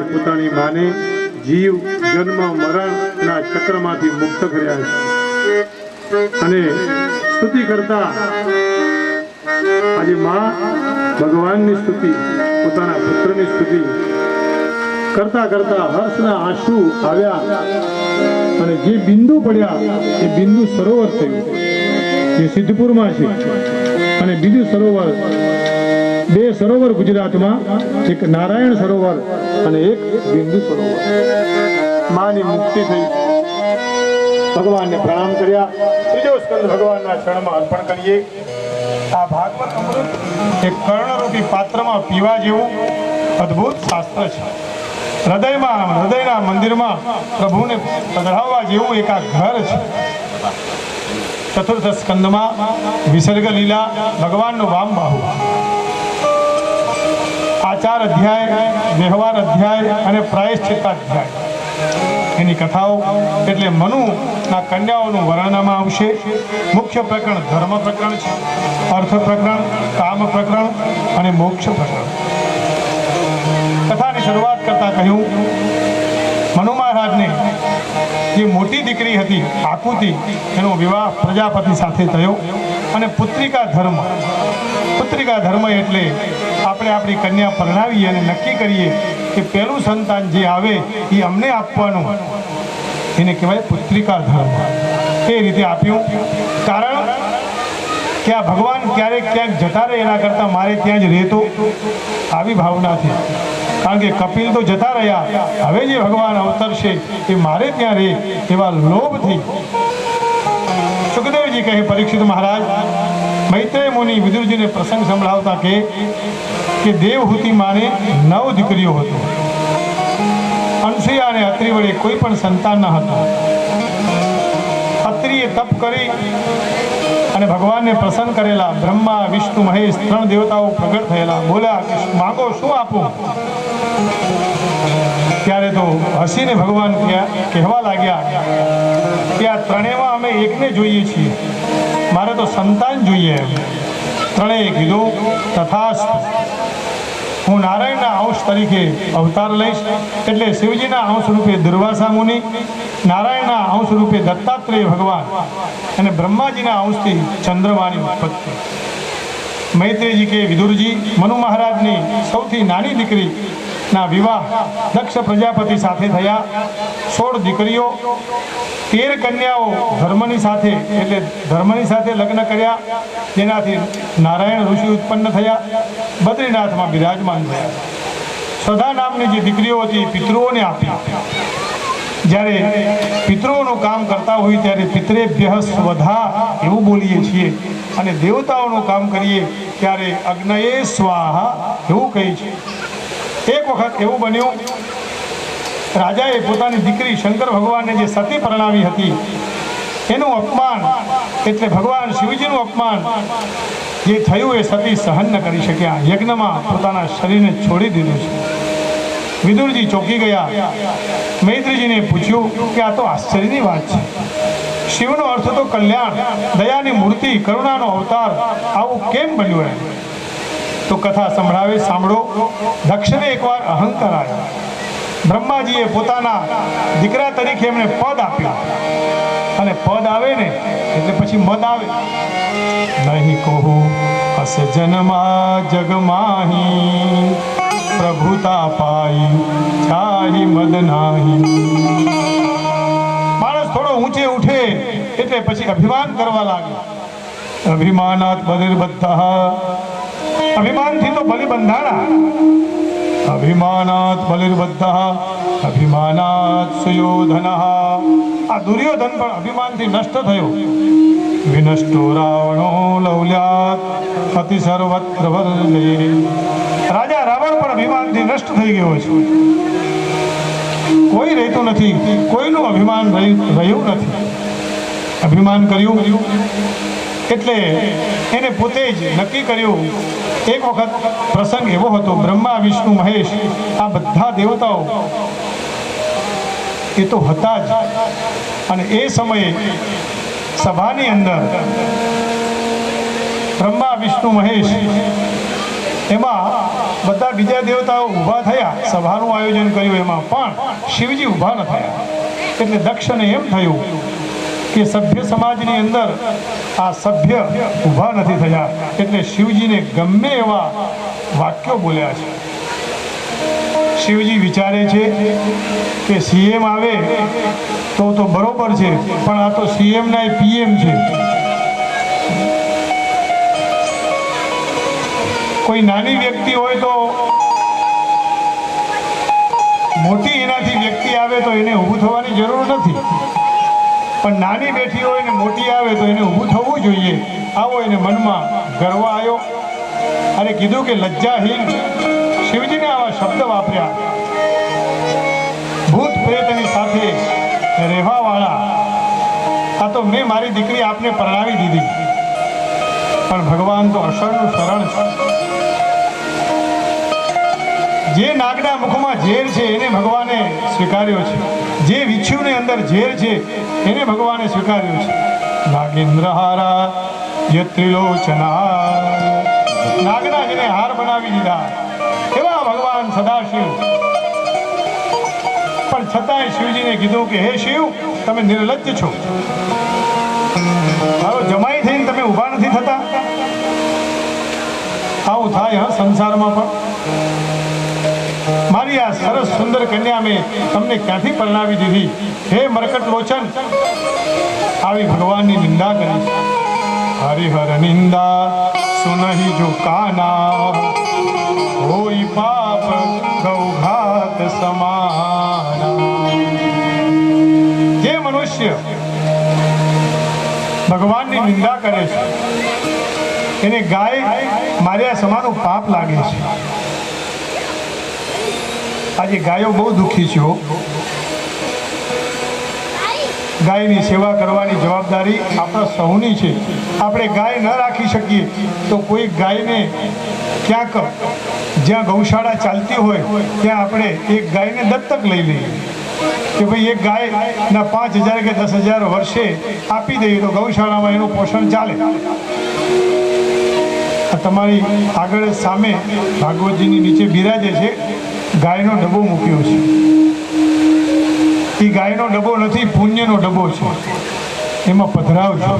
Speaker 1: પોતાની માને જીવ જન્મ મરણના ચક્રમાંથી મુક્ત કર્યા છે. અને સ્તુતિ કરતા આજે માં ભગવાનની સ્તુતિ, પોતાના પુત્રની સ્તુતિ કરતા કરતા હર્ષના આંસુ આવ્યા અને જે બિંદુ પડ્યા એ બિંદુ સરોવર થયું, જે સિદ્ધપુરમાં છે. અને બીજું સરોવર, બે સરોવર ગુજરાતમાં, એક નારાયણ સરોવર અને એક બિંદુ સરોવર. માની મુક્તિ થઈ, ભગવાનને પ્રણામ કર્યા. ત્રીજો સ્કંદ ભગવાનના ચરણમાં અર્પણ કરીએ. આ ભાગવત અમૃત એક કર્ણરૂપી પાત્રમાં પીવા જેવું અદ્ભુત શાસ્ત્ર છે. હૃદયના મંદિરમાં પ્રભુને પધરાવવા જેવું એક આ ઘર છે. ચતુર્થ સ્કંદમાં વિસર્ગ લીલા, ભગવાનનું વામબાહુ, આચાર અધ્યાય, વ્યવહાર અધ્યાય અને પ્રાયશ્ચિત્ત અધ્યાય. એની કથાઓ. એટલે મનુના કન્યાઓનું વર્ણનમાં આવશે. મુખ્ય પ્રકરણ ધર્મ પ્રકરણ છે, અર્થ પ્રકરણ, કામ પ્રકરણ અને મોક્ષ પ્રકરણ. કથાની શરૂઆત કરતા કહ્યું, મનુ મહારાજને જે મોટી દીકરી હતી આકુતિ, એનો વિવાહ પ્રજાપતિ સાથે થયો અને પુત્રિકા ધર્મ. પુત્રિકા ધર્મ એટલે આપણે આપણી કન્યા પરણાવીએ અને નક્કી કરીએ કે પહેલું સંતાન જે આવે એ અમને આપવાનું, એને કહેવાય પુત્રિકા ધર્મ. એ રીતે આપ્યું. કારણ કે આ ભગવાન ક્યારેક ક્યાંક જતા રહે એના કરતાં મારે ત્યાં જ રહેતો, આવી ભાવનાથી. કારણ કે કપિલ તો જતા રહ્યા, હવે જે ભગવાન અવતરશે એ મારે ત્યાં રહે એવા લોભથી સુખદેવજી કહે, પરીક્ષિત મહારાજ, મૈત્રેય મુનિ વિદુરજીને પ્રસંગ સંભળાવતા કે દેવહૂતિ માને 9 દીકરીઓ હતો. અનસૂયા અને અત્રિ વડે કોઈ પણ સંતાન ન હતું. અત્રિએ તપ કરી અને ભગવાનને પ્રસન્ન કરેલા. બ્રહ્મા, વિષ્ણુ, મહેશ 3 દેવતાઓ પ્રગટ થયેલા. બોલ્યા કે માંગો, શું આપું? ત્યારે તો હસીને ભગવાન કહેવા લાગ્યા કે આ ત્રણેયમાં અમે એકને જોઈએ છીએ, મારે તો સંતાન જોઈએ. ત્રણેય કીધું, તથાસ્તુ, હું નારાયણના અંશ તરીકે અવતાર લઈશ. એટલે શિવજીના અંશ રૂપે દુર્વાસા મુનિ, નારાયણના અંશ રૂપે દત્તાત્રેય ભગવાન અને બ્રહ્માજીના અંશથી ચંદ્રમાની ઉત્પત્તિ. મૈત્રેયજી કે, વિદુરજી, મનુ મહારાજની સૌથી નાની દીકરીના વિવાહ દક્ષ પ્રજાપતિ સાથે થયા. 16 દીકરીઓ, 13 કન્યાઓ ધર્મની સાથે, એટલે ધર્મની સાથે લગ્ન કર્યા, જેનાથી નારાયણ ઋષિ ઉત્પન્ન થયા, બદ્રીનાથમાં બિરાજમાન થયા. સ્વધા નામની જે દીકરીઓ હતી પિતૃઓને આપી. જ્યારે પિતૃઓનું કામ કરતા હોય ત્યારે પિતરેભ્ય સ્વધા એવું બોલીએ છીએ, અને દેવતાઓનું કામ કરીએ ત્યારે અગ્નયે સ્વાહા એવું કહે છે. એક વખત એવું બન્યું, રાજાએ પોતાની દીકરી શંકર ભગવાનને જે સતી પરણાવી હતી એનું અપમાન, એટલે ભગવાન શિવજીનું અપમાન જે થયું એ સતી સહન ન કરી શક્યા. યજ્ઞમાં પોતાના શરીરને છોડી દીધું છે. વિદુરજી ચોંકી ગયા. મૈત્રીજીને પૂછ્યું કે આ તો આશ્ચર્યની વાત છે. શિવનો અર્થ તો કલ્યાણ, દયાની મૂર્તિ, કરુણાનો અવતાર, આવું કેમ બન્યું? એમ તો કથા સંભળાવે, સાંભળો. દક્ષને એકવાર અહંકાર આવ્યો. બ્રહ્માજીએ પોતાના દીકરા તરીકે એમને પદ આપ્યું, અને પદ આવે ને એટલે પછી મદ આવે. નહીં કહું અસ જન્મા જગમાહી, પ્રભુતા પાઈ ચાહી મદ નાહી. માણસ થોડો ઊંચે ઉઠે એટલે પછી અભિમાન કરવા લાગે. અભિમાનાત બલિર્બદ્ધઃ, અભિમાનથી તો બલિ બંધાણા. અભિમાનાત બલિર્બદ્ધઃ, અભિમાનાત સુયોધનઃ. આ દુર્યોધન પણ અભિમાનથી નષ્ટ થયો. વિનષ્ટો રાવણો લૌલ્યાત અતિ સર્વત્ર વર્જયે. રાજા રાવણ પણ અભિમાનથી નષ્ટ થઈ ગયો છે. કોઈ રહેતું નથી, કોઈનું અભિમાન રહ્યું નથી. અભિમાન કર્યું એટલે એને પોતે જ નક્કી કર્યું. એક વખત પ્રસંગ એવો હતો, બ્રહ્મા, વિષ્ણુ, મહેશ આ બધા દેવતાઓ એ તો હતા જ, અને એ સમયે સભાની અંદર બ્રહ્મા, વિષ્ણુ, મહેશ એમાં બધા બીજા દેવતાઓ ઊભા થયા, સભાનું આયોજન કર્યું એમાં, પણ શિવજી ઊભા ન થયા. એટલે દક્ષને એમ થયું કે સભ્ય સમાજની અંદર આ સભ્ય ઊભા નથી થયા, એટલે શિવજીને ગમે એવા વાક્યો બોલ્યા છે. શિવજી વિચારે છે કે સીએમ આવે તો બરોબર છે, પણ આ તો સીએમ ના પીએમ છે. કોઈ નાની વ્યક્તિ હોય તો મોટી એનાથી વ્યક્તિ આવે તો એને ઊભું થવાની જરૂર નથી, પણ નાની બેઠી હોય ને મોટી આવે તો એને ઊભું થવું જોઈએ. આવો એને મનમાં ગર્વ આવ્યો અને કીધું કે લજ્જાહીન. શિવજીને આવા શબ્દ વાપર્યા. ભૂત પ્રેતની સાથે રહેવાવાળા, આ તો મેં મારી દીકરી આપને પરણાવી દીધી, પણ ભગવાન તો અસરનું શરણ છે. જે નાગના મુખમાં ઝેર છે એને ભગવાને સ્વીકાર્યો છે, જે વિચ્છુની અંદર ઝેર છે એને ભગવાને સ્વીકાર્યો છે. નાગેન્દ્રહારા યત્રિલોચના, નાગના જેને હાર બનાવી દીધા એવા ભગવાન સદાશિવ. પણ છતાંય શિવજીને કીધું કે હે શિવ, તમે નિર્લજ્જ છો, મારો જમાઈ થઈને તમે ઊભા નથી થતા. આવું થાય હા સંસારમાં પણ. મારી આ સરસ સુંદર કન્યા મેં તમને ક્યાંથી પરણાવી દીધી? હે મરકટ લોચન, આવી ભગવાનની નિંદા કરી છે. હરિહર નિંદા સુનહી જો કાના, હોય પાપ ગૌઘાત સમાના. જે મનુષ્ય ભગવાનની નિંદા કરે છે એને ગાય માર્યા સમાનું પાપ લાગે છે. આજે ગાયો બહુ દુઃખી છે હો. ગાયની સેવા કરવાની જવાબદારી આપણા સૌની છે. આપણે ગાય ન રાખી શકીએ તો કોઈ ગાયને ક્યાંક જ્યાં ગૌશાળા ચાલતી હોય ત્યાં આપણે એક ગાયને દત્તક લઈ લઈએ કે ભાઈ એક ગાયના 5,000 કે 10,000 વર્ષે આપી દઈએ તો ગૌશાળામાં એનું પોષણ ચાલે. તમારી આગળ સામે ભાગવતજીની નીચે બિરાજે છે, ગાયનો ડબ્બો મૂક્યો છે. એ ગાયનો ડબ્બો નથી, પુણ્યનો ડબ્બો છે, એમાં પધરાવજો.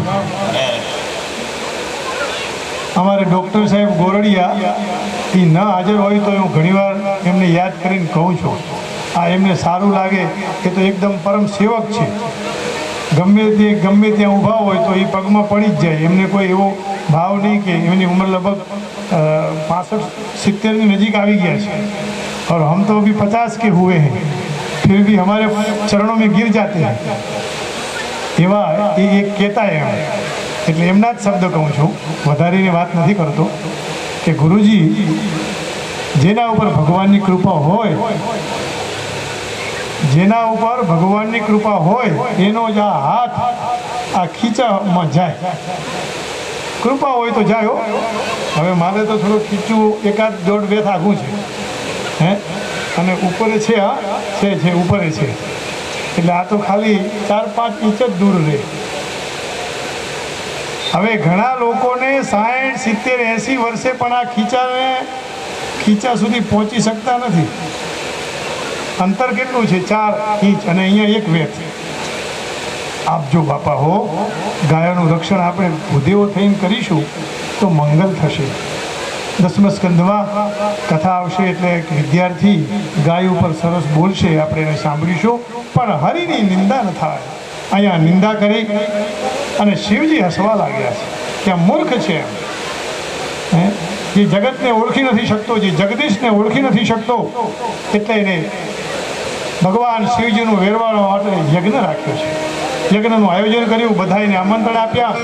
Speaker 1: અમારે ડૉક્ટર સાહેબ ગોરડિયા એ ન હાજર હોય તો હું ઘણીવાર એમને યાદ કરીને કહું છું, આ એમને સારું લાગે કે તો એકદમ પરમ સેવક છે. ગમે ત્યાં ઊભા હોય તો એ પગમાં પડી જ જાય. એમને કોઈ એવો ભાવ નહીં કે એમની ઉંમર લગભગ 65-70 નજીક આવી ગયા છે. और हम तो अभी 50 के हुए हैं, फिर भी हमारे चरणों में गिर जाते हैं. એવા એ એક કહેતા એમ, એટલે એમના જ શબ્દ કહું છું, વધારીને વાત નથી કરતો. કે ગુરુજી, જેના ઉપર ભગવાનની કૃપા હોય, જેના ઉપર ભગવાનની કૃપા હોય એનો જ આ હાથ આ ખીચામાં જાય. કૃપા હોય તો જાય. હવે મારે તો થોડું ખીચું 1-1.5 2 આગું છે હે, અને ઉપરે છે, આ છે ઉપરે છે, એટલે આ તો ખાલી 4-5 ઇંચ જ દૂર રહે. હવે ઘણા લોકોને 60-70-80 વર્ષે પણ આ ખીચા સુધી પહોંચી શકતા નથી. અંતર કેટલું છે? 4 ઇંચ, અને અહીંયા 1 વેત. આપજો બાપા હો, ગાયોનું રક્ષણ આપણે ભૂદેવો થઈને કરીશું તો મંગલ થશે. 10મા સ્કંદમાં કથા આવશે એટલે એક વિદ્યાર્થી ગાય ઉપર સરસ બોલશે, આપણે એને સાંભળીશું. પણ હરિની નિંદા ન થાય. અહીંયા નિંદા કરી અને શિવજી હસવા લાગ્યા છે કે આ મૂર્ખ છે. જે જગતને ઓળખી નથી શકતો, જે જગદીશને ઓળખી નથી શકતો, એટલે એને ભગવાન શિવજીનું વેરવાળવા માટે યજ્ઞ રાખ્યો છે. યજ્ઞનું આયોજન કર્યું, બધાને આમંત્રણ આપ્યા,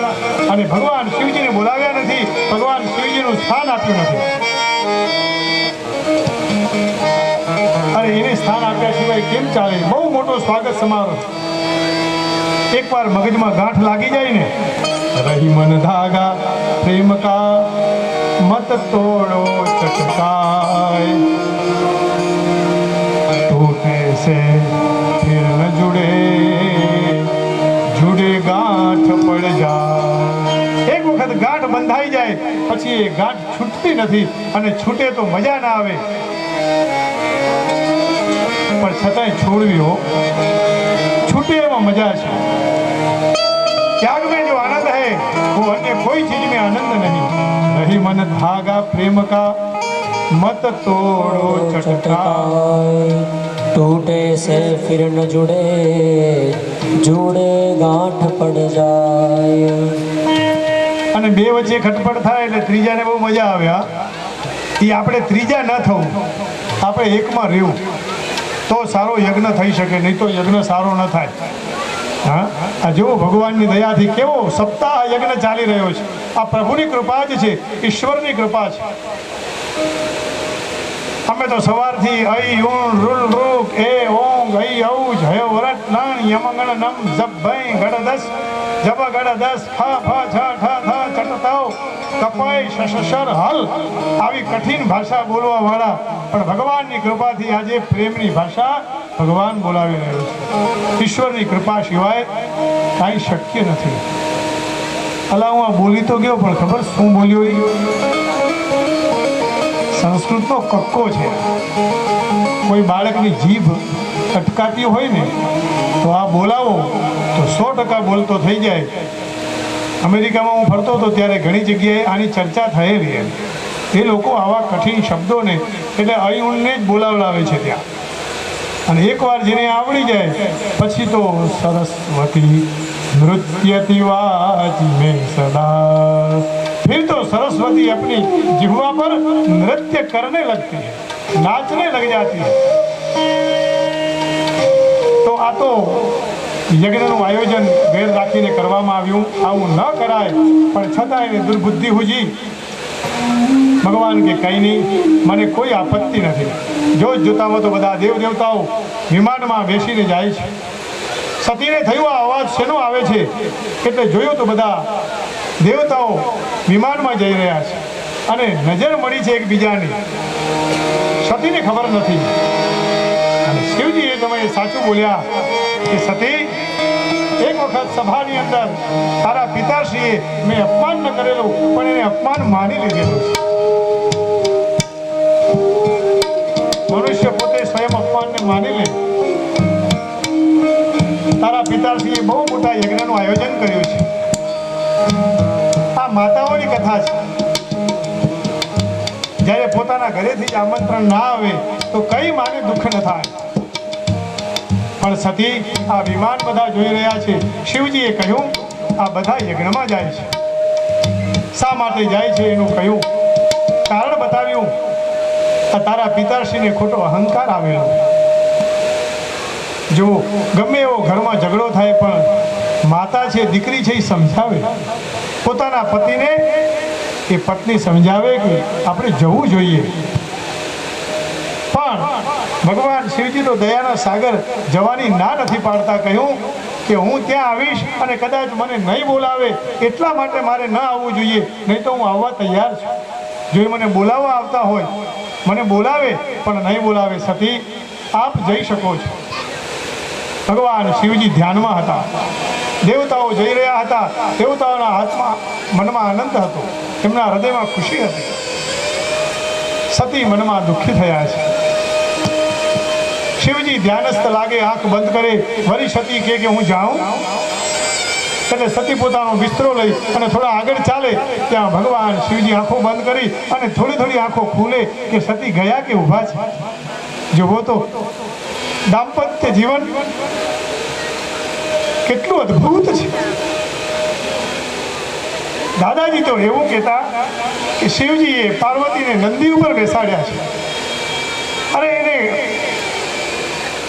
Speaker 1: અને ભગવાન શિવજીને બોલાવ્યા નથી, ભગવાન શિવજીનું સ્થાન આપ્યું નથી. અને એને સ્થાન આપ્યા સિવાય કેમ ચાલે? બહુ મોટો સ્વાગત સમારોહ. એકવાર મગજમાં ગાંઠ લાગી જાય ને, રહી મન ધાગા પ્રેમ કા મત તોડો ચટકાય, टूटे से फिर न जुड़े गांठ पड़ જાય. એક વખત ગાંઠ બંધાઈ જાય પછી એ ગાંઠ છૂટતી નથી, અને છૂટે તો મજા ના આવે, પણ છતાંય છોડવી હો. છૂટે એમાં મજા છે. त्याग में जो आनंद है वो अन्य कोई चीज में आनंद नहीं. रही मन धागा प्रेम का मत तोड़ो चटकाए,
Speaker 2: टूटे से फिर न जुड़े गांठ पड़ जाए.
Speaker 1: અને બે વચ્ચે ખટપટ થાય એટલે ત્રીજાને બહુ મજા આવે. એ આપણે ત્રીજા ન થવું, આપણે એકમાં રહેવું તો સારો યજ્ઞ થઈ શકે, નહીં તો યજ્ઞ સારો ન થાય. હા, આ જુઓ ભગવાનની દયાથી કેવો સપ્તાહ યજ્ઞ ચાલી રહ્યો છે. આ પ્રભુની કૃપા જ છે, ઈશ્વરની કૃપા છે. અમે તો સવારથી અઈ ઊન રૂલ રૂક એ ઓંગ અઈ ઔજ હયો વરટ નાણ યમંગણ નમ જપ ભઈ ગડદસ જબ ગણ 10 ખ ફ છ ઠ થ ચટતાઓ કપાઈ શશર હલ આવી કઠિન ભાષા બોલવા વાળા પણ ભગવાનની કૃપાથી આજે પ્રેમની ભાષા ભગવાન બોલાવી રહ્યો છે. ઈશ્વરની કૃપા સિવાય કાંઈ શક્ય નથી. અલા હું આ બોલી તો ગયો પણ ખબર શું બોલ્યો એ સંસ્કૃતનો કક્કો છે. કોઈ બાળકની જીભ અટકાતી હોય ને તો આ બોલાવો તો 100% બોલતો થઈ જાય. અમેરિકામાં હું ફરતો હતો ત્યારે ઘણી જગ્યાએ આની ચર્ચા થયેલી એમ. એ લોકો આવા કઠિન શબ્દોને એટલે અયુણને જ બોલાવડાવે છે ત્યાં. અને એકવાર જેને આવડી જાય પછી તો સરસ્વતી નૃત્યતિ વાચી મેં સદા फिर तो सरस्वती अपनी जिह्वा पर नृत्य करने लगती है, नाचने लग जाती है. तो आ तो યજ્ઞનું આયોજન વેર રાખીને કરવામાં આવ્યું. આવું ન કરાય પણ છતાં એને દુર્બુદ્ધિ હુજી. ભગવાન કે કંઈ નહીં, મને કોઈ આપત્તિ નથી. જોતામાં તો બધા દેવ દેવતાઓ વિમાનમાં બેસીને જાય છે. સતીને થયું આ અવાજ શેનો આવે છે એટલે જોયું તો બધા દેવતાઓ વિમાનમાં જઈ રહ્યા છે અને નજર મળી છે એકબીજાની. સતીને ખબર નથી. અને શિવજીએ તમે સાચું બોલ્યા કે સતી, એક વખત સભાની અંદર તારા પિતાશ્રીએ મેં અપમાન ન કરેલું પણ એને અપમાન માની લીધેલું છે. મનુષ્ય પોતે સ્વયં અપમાનને માની લે. તારા પિતાશ્રીએ બહુ મોટા યજ્ઞનું આયોજન કર્યું છે. આ માતાઓની કથા છે. જ્યારે પોતાના ઘરેથી જ આમંત્રણ ના આવે તો કઈ માને દુઃખ ન થાય. પણ સતી આ વિમાન બધા જોઈ રહ્યા છે. શિવજીએ કહ્યું આ બધા યજ્ઞમાં જાય છે. શા માટે જાય છે એનું કહ્યું, કારણ બતાવ્યું. તારા પિતાશ્રીને ખોટો અહંકાર આવેલો. જો ગમે એવો ઘરમાં ઝઘડો થાય પણ માતા છે, દીકરી છે, એ સમજાવે. પોતાના પતિને એ પત્ની સમજાવે કે આપણે જવું જોઈએ. પણ ભગવાન શિવજી તો દયાના સાગર જવાની ના નથી પાડતા. કહ્યું કે હું ત્યાં આવીશ અને કદાચ મને નહીં બોલાવે એટલા માટે મારે ન આવવું જોઈએ, નહીં તો હું આવવા તૈયાર છું. જો એ મને બોલાવવા આવતા હોય, મને બોલાવે પણ નહીં બોલાવે, સતી આપ જઈ શકો છો. ભગવાન શિવજી ધ્યાનમાં હતા. દેવતાઓ જઈ રહ્યા હતા. દેવતાઓના હાથમાં મનમાં આનંદ હતો, એમના હૃદયમાં ખુશી હતી. સતી મનમાં દુઃખી થયા છે. શિવજી ધ્યાનસ્થ લાગે, આંખ બંધ કરે. વળી સતી કે હું જાઉં. એટલે સતી પોતાનો બિસ્તરો લઈ અને થોડા આગળ ચાલે. ત્યાં ભગવાન શિવજી આંખો બંધ કરી અને થોડી થોડી આંખો ખુલે કે સતી ગયા કે ઊભા છે. જુઓ તો દાંપત્ય જીવન કેટલું અદ્ભુત છે. દાદાજી તો એવું કહેતા કે શિવજીએ પાર્વતીને નંદી ઉપર બેસાડ્યા છે. અરે એને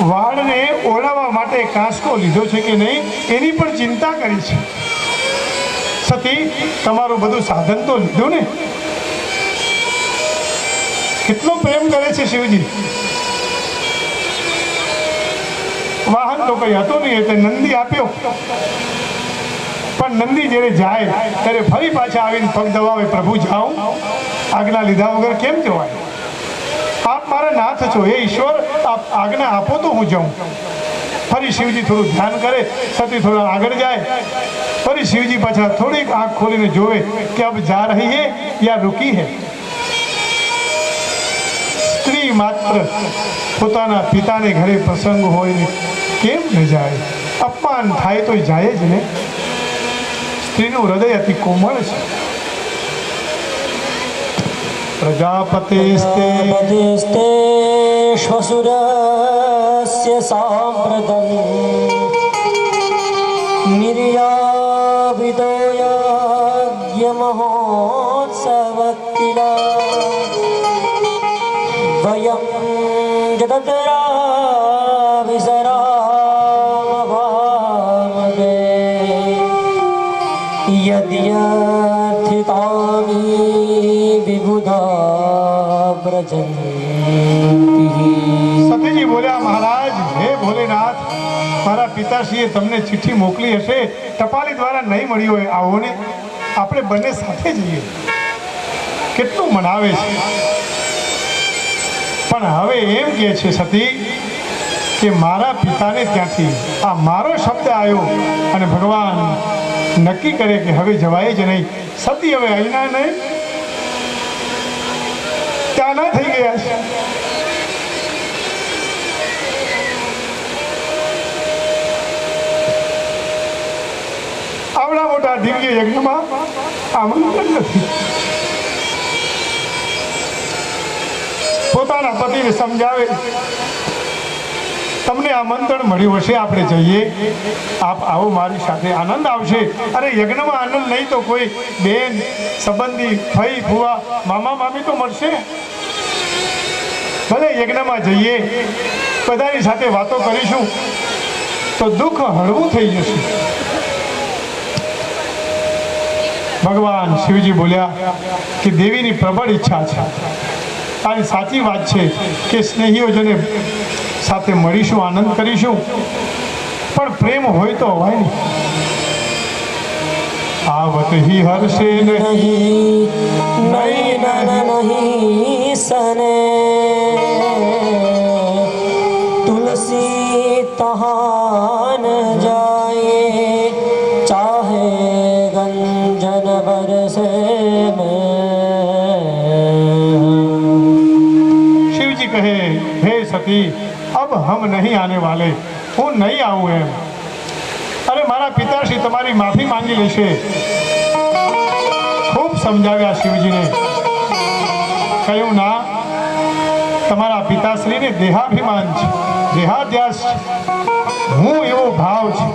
Speaker 1: વાળને ઓળાવવા માટે કાંસકો લીધો છે કે નહીં એની પણ ચિંતા કરી છે. સતી તમારું બધું સાધન તો લીધું ને. કેટલો પ્રેમ કરે છે શિવજી. વાહન તો કઈ હતું નહીં એટલે નંદી આપ્યો. પણ નંદી જ્યારે જાય ત્યારે ફરી પાછા આવીને પગ દબાવે, પ્રભુ જાઉં, આજ્ઞા લીધા વગર કેમ જવાય? આપ મારા નાથ છો, હે ઈશ્વર, આપ આજ્ઞા આપો તો હું જાઉં. ફરી શિવજી થોડું ધ્યાન કરે. સતી થોડા આગળ જાય. ફરી શિવજી પાછા થોડીક આંખ ખોલીને જોવે કે અબ જા રહી હે યા રૂકી હે. સ્ત્રી માત્ર પોતાના પિતાને ઘરે પ્રસંગ હોય ને કેમ ન જાય? અપમાન થાય તો જાય જ ને. સ્ત્રીનું હૃદય અતિ કોમળ છે. પ્રજાપતિસ્તે
Speaker 2: શ્વસુરસ્ય સાંપ્રતમ નિર્યાવિદોયજ્ઞમહોત્સવક્તિલા વયં જતતરા વિસરામભામગે યદ્યર્થિતાની વિબુધા વ્રજન્તિ.
Speaker 1: સતીજી બોલ્યા, મહારાજ, હે ભોલેનાથ, મારા પિતાશ્રીએ તમને ચિઠ્ઠી મોકલી હશે, ટપાલી દ્વારા નહીં મળી હોય, આવો ને આપણે બંને સાથે જઈએ. કેટલું મનાવે છે, પણ હવે એમ કહે છે સતી કે મારા પિતાને ત્યાંથી આ મારો શબ્દ આવ્યો અને ભગવાન નક્કી કરે કે હવે જવાય જ નહીં. સતી હવે અહીંના નહીં ત્યાંના થઈ ગયા છે. આવડા મોટા દિવ્ય યજ્ઞમાં આમંત્રણ નથી. પોતાના પતિને સમજાવે, તમને આમંત્રણ મળ્યું હશે, આપણે જઈએ, આપ આવો મારી સાથે, આનંદ આવશે. અરે યજ્ઞમાં આનંદ નહીં તો કોઈ બેન સંબંધી ફઈ ફુવા મામા મામી તો મળશે. ભલે યજ્ઞમાં જઈએ, બધાની સાથે વાતો કરીશું તો દુઃખ હળવું થઈ જશે. ભગવાન શિવજી બોલ્યા કે દેવીની પ્રબળ ઈચ્છા છે, અને સાચી વાત છે કે સ્નેહીઓજને સાથે મળીશું, આનંદ કરીશું, પણ પ્રેમ હોય તો હોય ને. આવત હી હર્ષે
Speaker 2: નહીં નહીં સને તુલસી તહાન જાએ ચાહે ગંજન બરસે
Speaker 1: શિવજી કહે, હે સતી, अब हम नहीं आने वाले, હું નહીં આવું એમ. અરે મારા પિતાશ્રી તમારી માફી માંગી લેશે. ખૂબ સમજાવ્યા શિવજીને. કહ્યું ના, તમારા પિતાશ્રીને દેહાભિમાન છે, દેહાધ્યાસ છે, હું એવો ભાવ છે.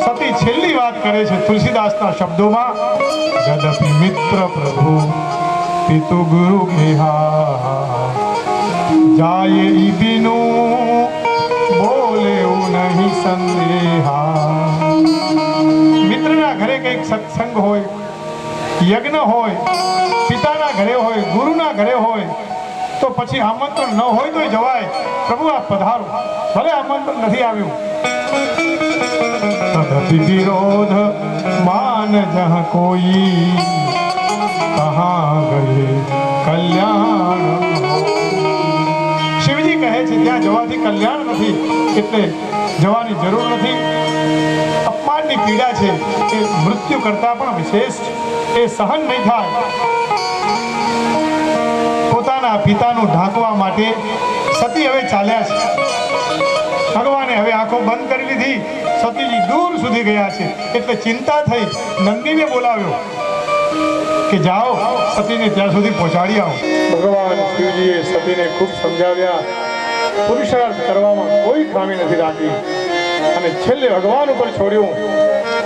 Speaker 1: સતી છેલ્લી વાત કરે છે તુલસીદાસના શબ્દોમાં, યદપિ મિત્ર પ્રભુ પિતુ ગુરુ ગેહા જાય ઈ બીનું બોલે નહીં સંદેહા. મિત્રના ઘરે કંઈક સત્સંગ હોય, યજ્ઞ હોય, પિતાના ઘરે હોય, ગુરુના ઘરે હોય, તો પછી આમંત્રણ ન હોય તો જવાય. પ્રભુ આપ પધારો, ભલે આમંત્રણ નથી આવ્યું. તદપિ વિરોધ માન જહ કોઈ કહાં ગયે કલ્યાણ. શિવજી કહે છે ત્યાં જવાથી કલ્યાણ નથી, એટલે જવાની જરૂર નથી. અપમાનની પીડા છે એ મૃત્યુ કરતા પણ વિશેષ છે, એ સહન નહીં થાય. પોતાના પિતાનું ઢાંકવા માટે સતી હવે ચાલ્યા છે. ભગવાને હવે આંખો બંધ કરી લીધી. સતીજી દૂર સુધી ગયા છે, એટલે ચિંતા થઈ. નંદીને બોલાવ્યો કે જાઓ, સતીને ત્યાં સુધી પહોંચાડી આવો. ભગવાન શિવજીએ સતીને ખૂબ સમજાવ્યા. પુરુષાર્થ કરવામાં કોઈ ખામી નથી રાખી, અને છેલ્લે ભગવાન ઉપર છોડ્યું.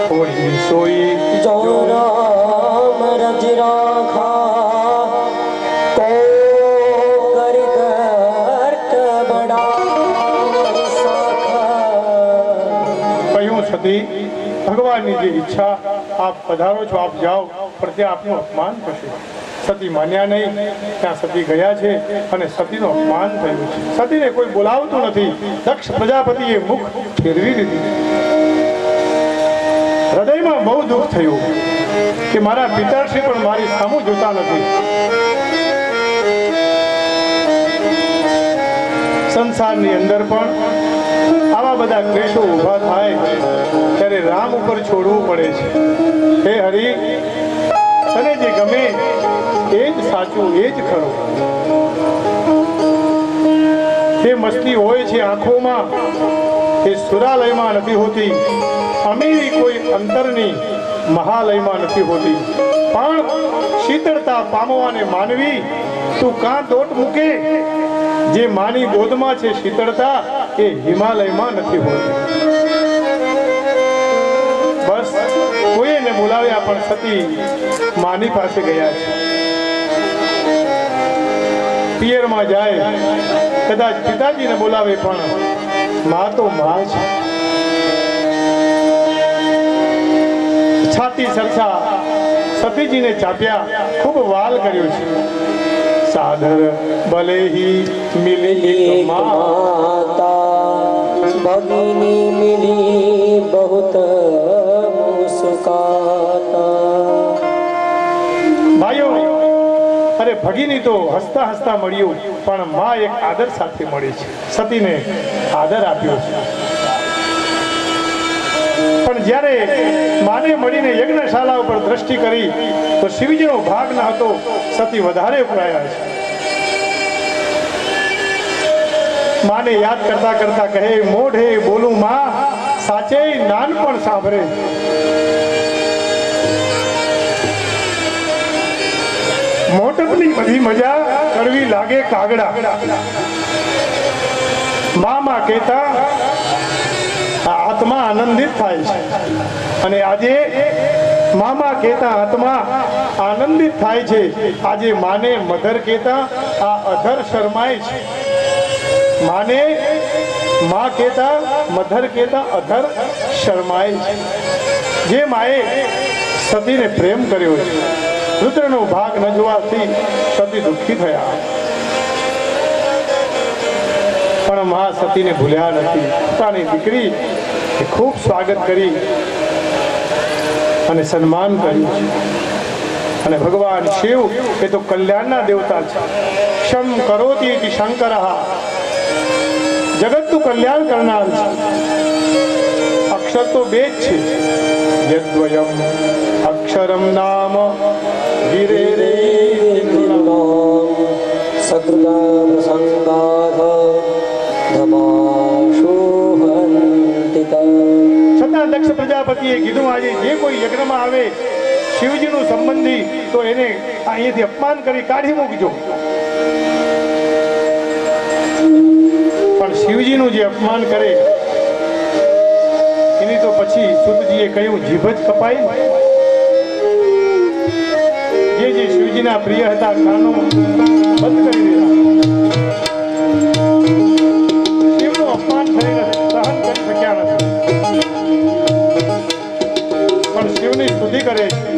Speaker 1: થોડી સોઈ
Speaker 2: જો રામ રજ રાખા કો કર કરત બડા સાખા.
Speaker 1: કહ્યું સતી, ભગવાનની જે ઈચ્છા, આપ પધારો છો, આપ જાઓ, પણ ત્યાં આપનું અપમાન થશે. સતી માન્યા નહીં. ત્યાં સતી ગયા છે અને સતીનું અપમાન થયું છે. સતીને કોઈ બોલાવતું નથી. દક્ષ પ્રજાપતિએ મુખ ફેરવી લીધું. હૃદયમાં બહુ દુઃખ થયું કે મારા પિતાશ્રી પણ મારી સામું જોતા નથી. સંસારની અંદર પણ આવા બધા ક્લેશો ઊભા થાય ત્યારે રામ ઉપર છોડવું પડે છે. હે હરિ, તને જે ગમે એ જ સાચું, એ જ ખરું. જે મસ્તી હોય છે આંખોમાં, એ સુરાલયમાં નથી હોતી. અમીરી કોઈ અંતરની મહાલયમાં નથી હોતી. પણ શીતળતા પામવાને માનવી તું કાં દોટ મૂકે. જે માની ગોદમાં છે શીતળતા, એ હિમાલયમાં નથી હોતી. બસ કોઈને બોલાવ્યા પણ સતી માની પાસે ગયા છે. પિયરમાં જાય, કદાચ પિતાજીને બોલાવે, પણ મા તો મા છે. છાતી સરસા સતીજીને ચાપ્યા, ખૂબ વાલ કર્યો છે. સાદર ભલે હી મિલી
Speaker 2: માતા भगिनी मिली बहुत मुस्काता।
Speaker 1: ભાઈઓ અરે ભગીની તો હસતા હસતા મળ્યું, પણ માં એક આદર સાથે મળી છે. સતીને આદર આપ્યો છે. પણ જ્યારે માને મળીને યજ્ઞશાલા ઉપર દ્રષ્ટિ કરી તો શિવજીનો ભાગ ન હતો. સતી વધારે ઉકળાયા છે. માને યાદ કરતા કરતા કહે, મોઢે બોલું માં, સાચે નાનપણ સાંભળે. મોટપની બધી મજા કરવી લાગે કાગડા. મામા કહેતા આત્મા આનંદિત થાય છે. અને આજે મામા કહેતા આત્મા આનંદિત થાય છે. આજે માને મધર કહેતા આ અધર શરમાય છે. માને માં કહેતા મધર કહેતા અધર શરમાય છે. જે માએ સતીને પ્રેમ કર્યો છે, રુદ્રનો ભાગ ન જોવાથી સતી દુઃખી થયા. પણ મા સતીને ભૂલ્યા નથી. પોતાની દીકરી એ ખૂબ સ્વાગત કરી અને સન્માન કર્યું છે. અને ભગવાન શિવ એ તો કલ્યાણના દેવતા છે. ક્ષમ કરોતિ ઇતિ શંકરઃ, જગતનું કલ્યાણ કરનાર છે. અક્ષર તો બે જ છે, યદ્વયમ અક્ષરમ નામ ગિરે રે
Speaker 2: સકૃતા પ્રસંગાથ ધમાશોહંતિકા.
Speaker 1: છતાં દક્ષ પ્રજાપતિએ કીધું, આજે જે કોઈ યજ્ઞમાં આવે શિવજીનું સંબંધી તો એને અહીંયાથી અપમાન કરી કાઢી મૂકજો. પણ શિવજીનું જે અપમાન કરે એની તો પછી સુતજીએ કહ્યું, જીભ જ કપાય. જે શિવજીના પ્રિય હતા કાનો બંધ કરી દીધા. શિવનું અપમાન થઈને સહન કરી શક્યા નથી, પણ શિવની સ્તુતિ કરે છે.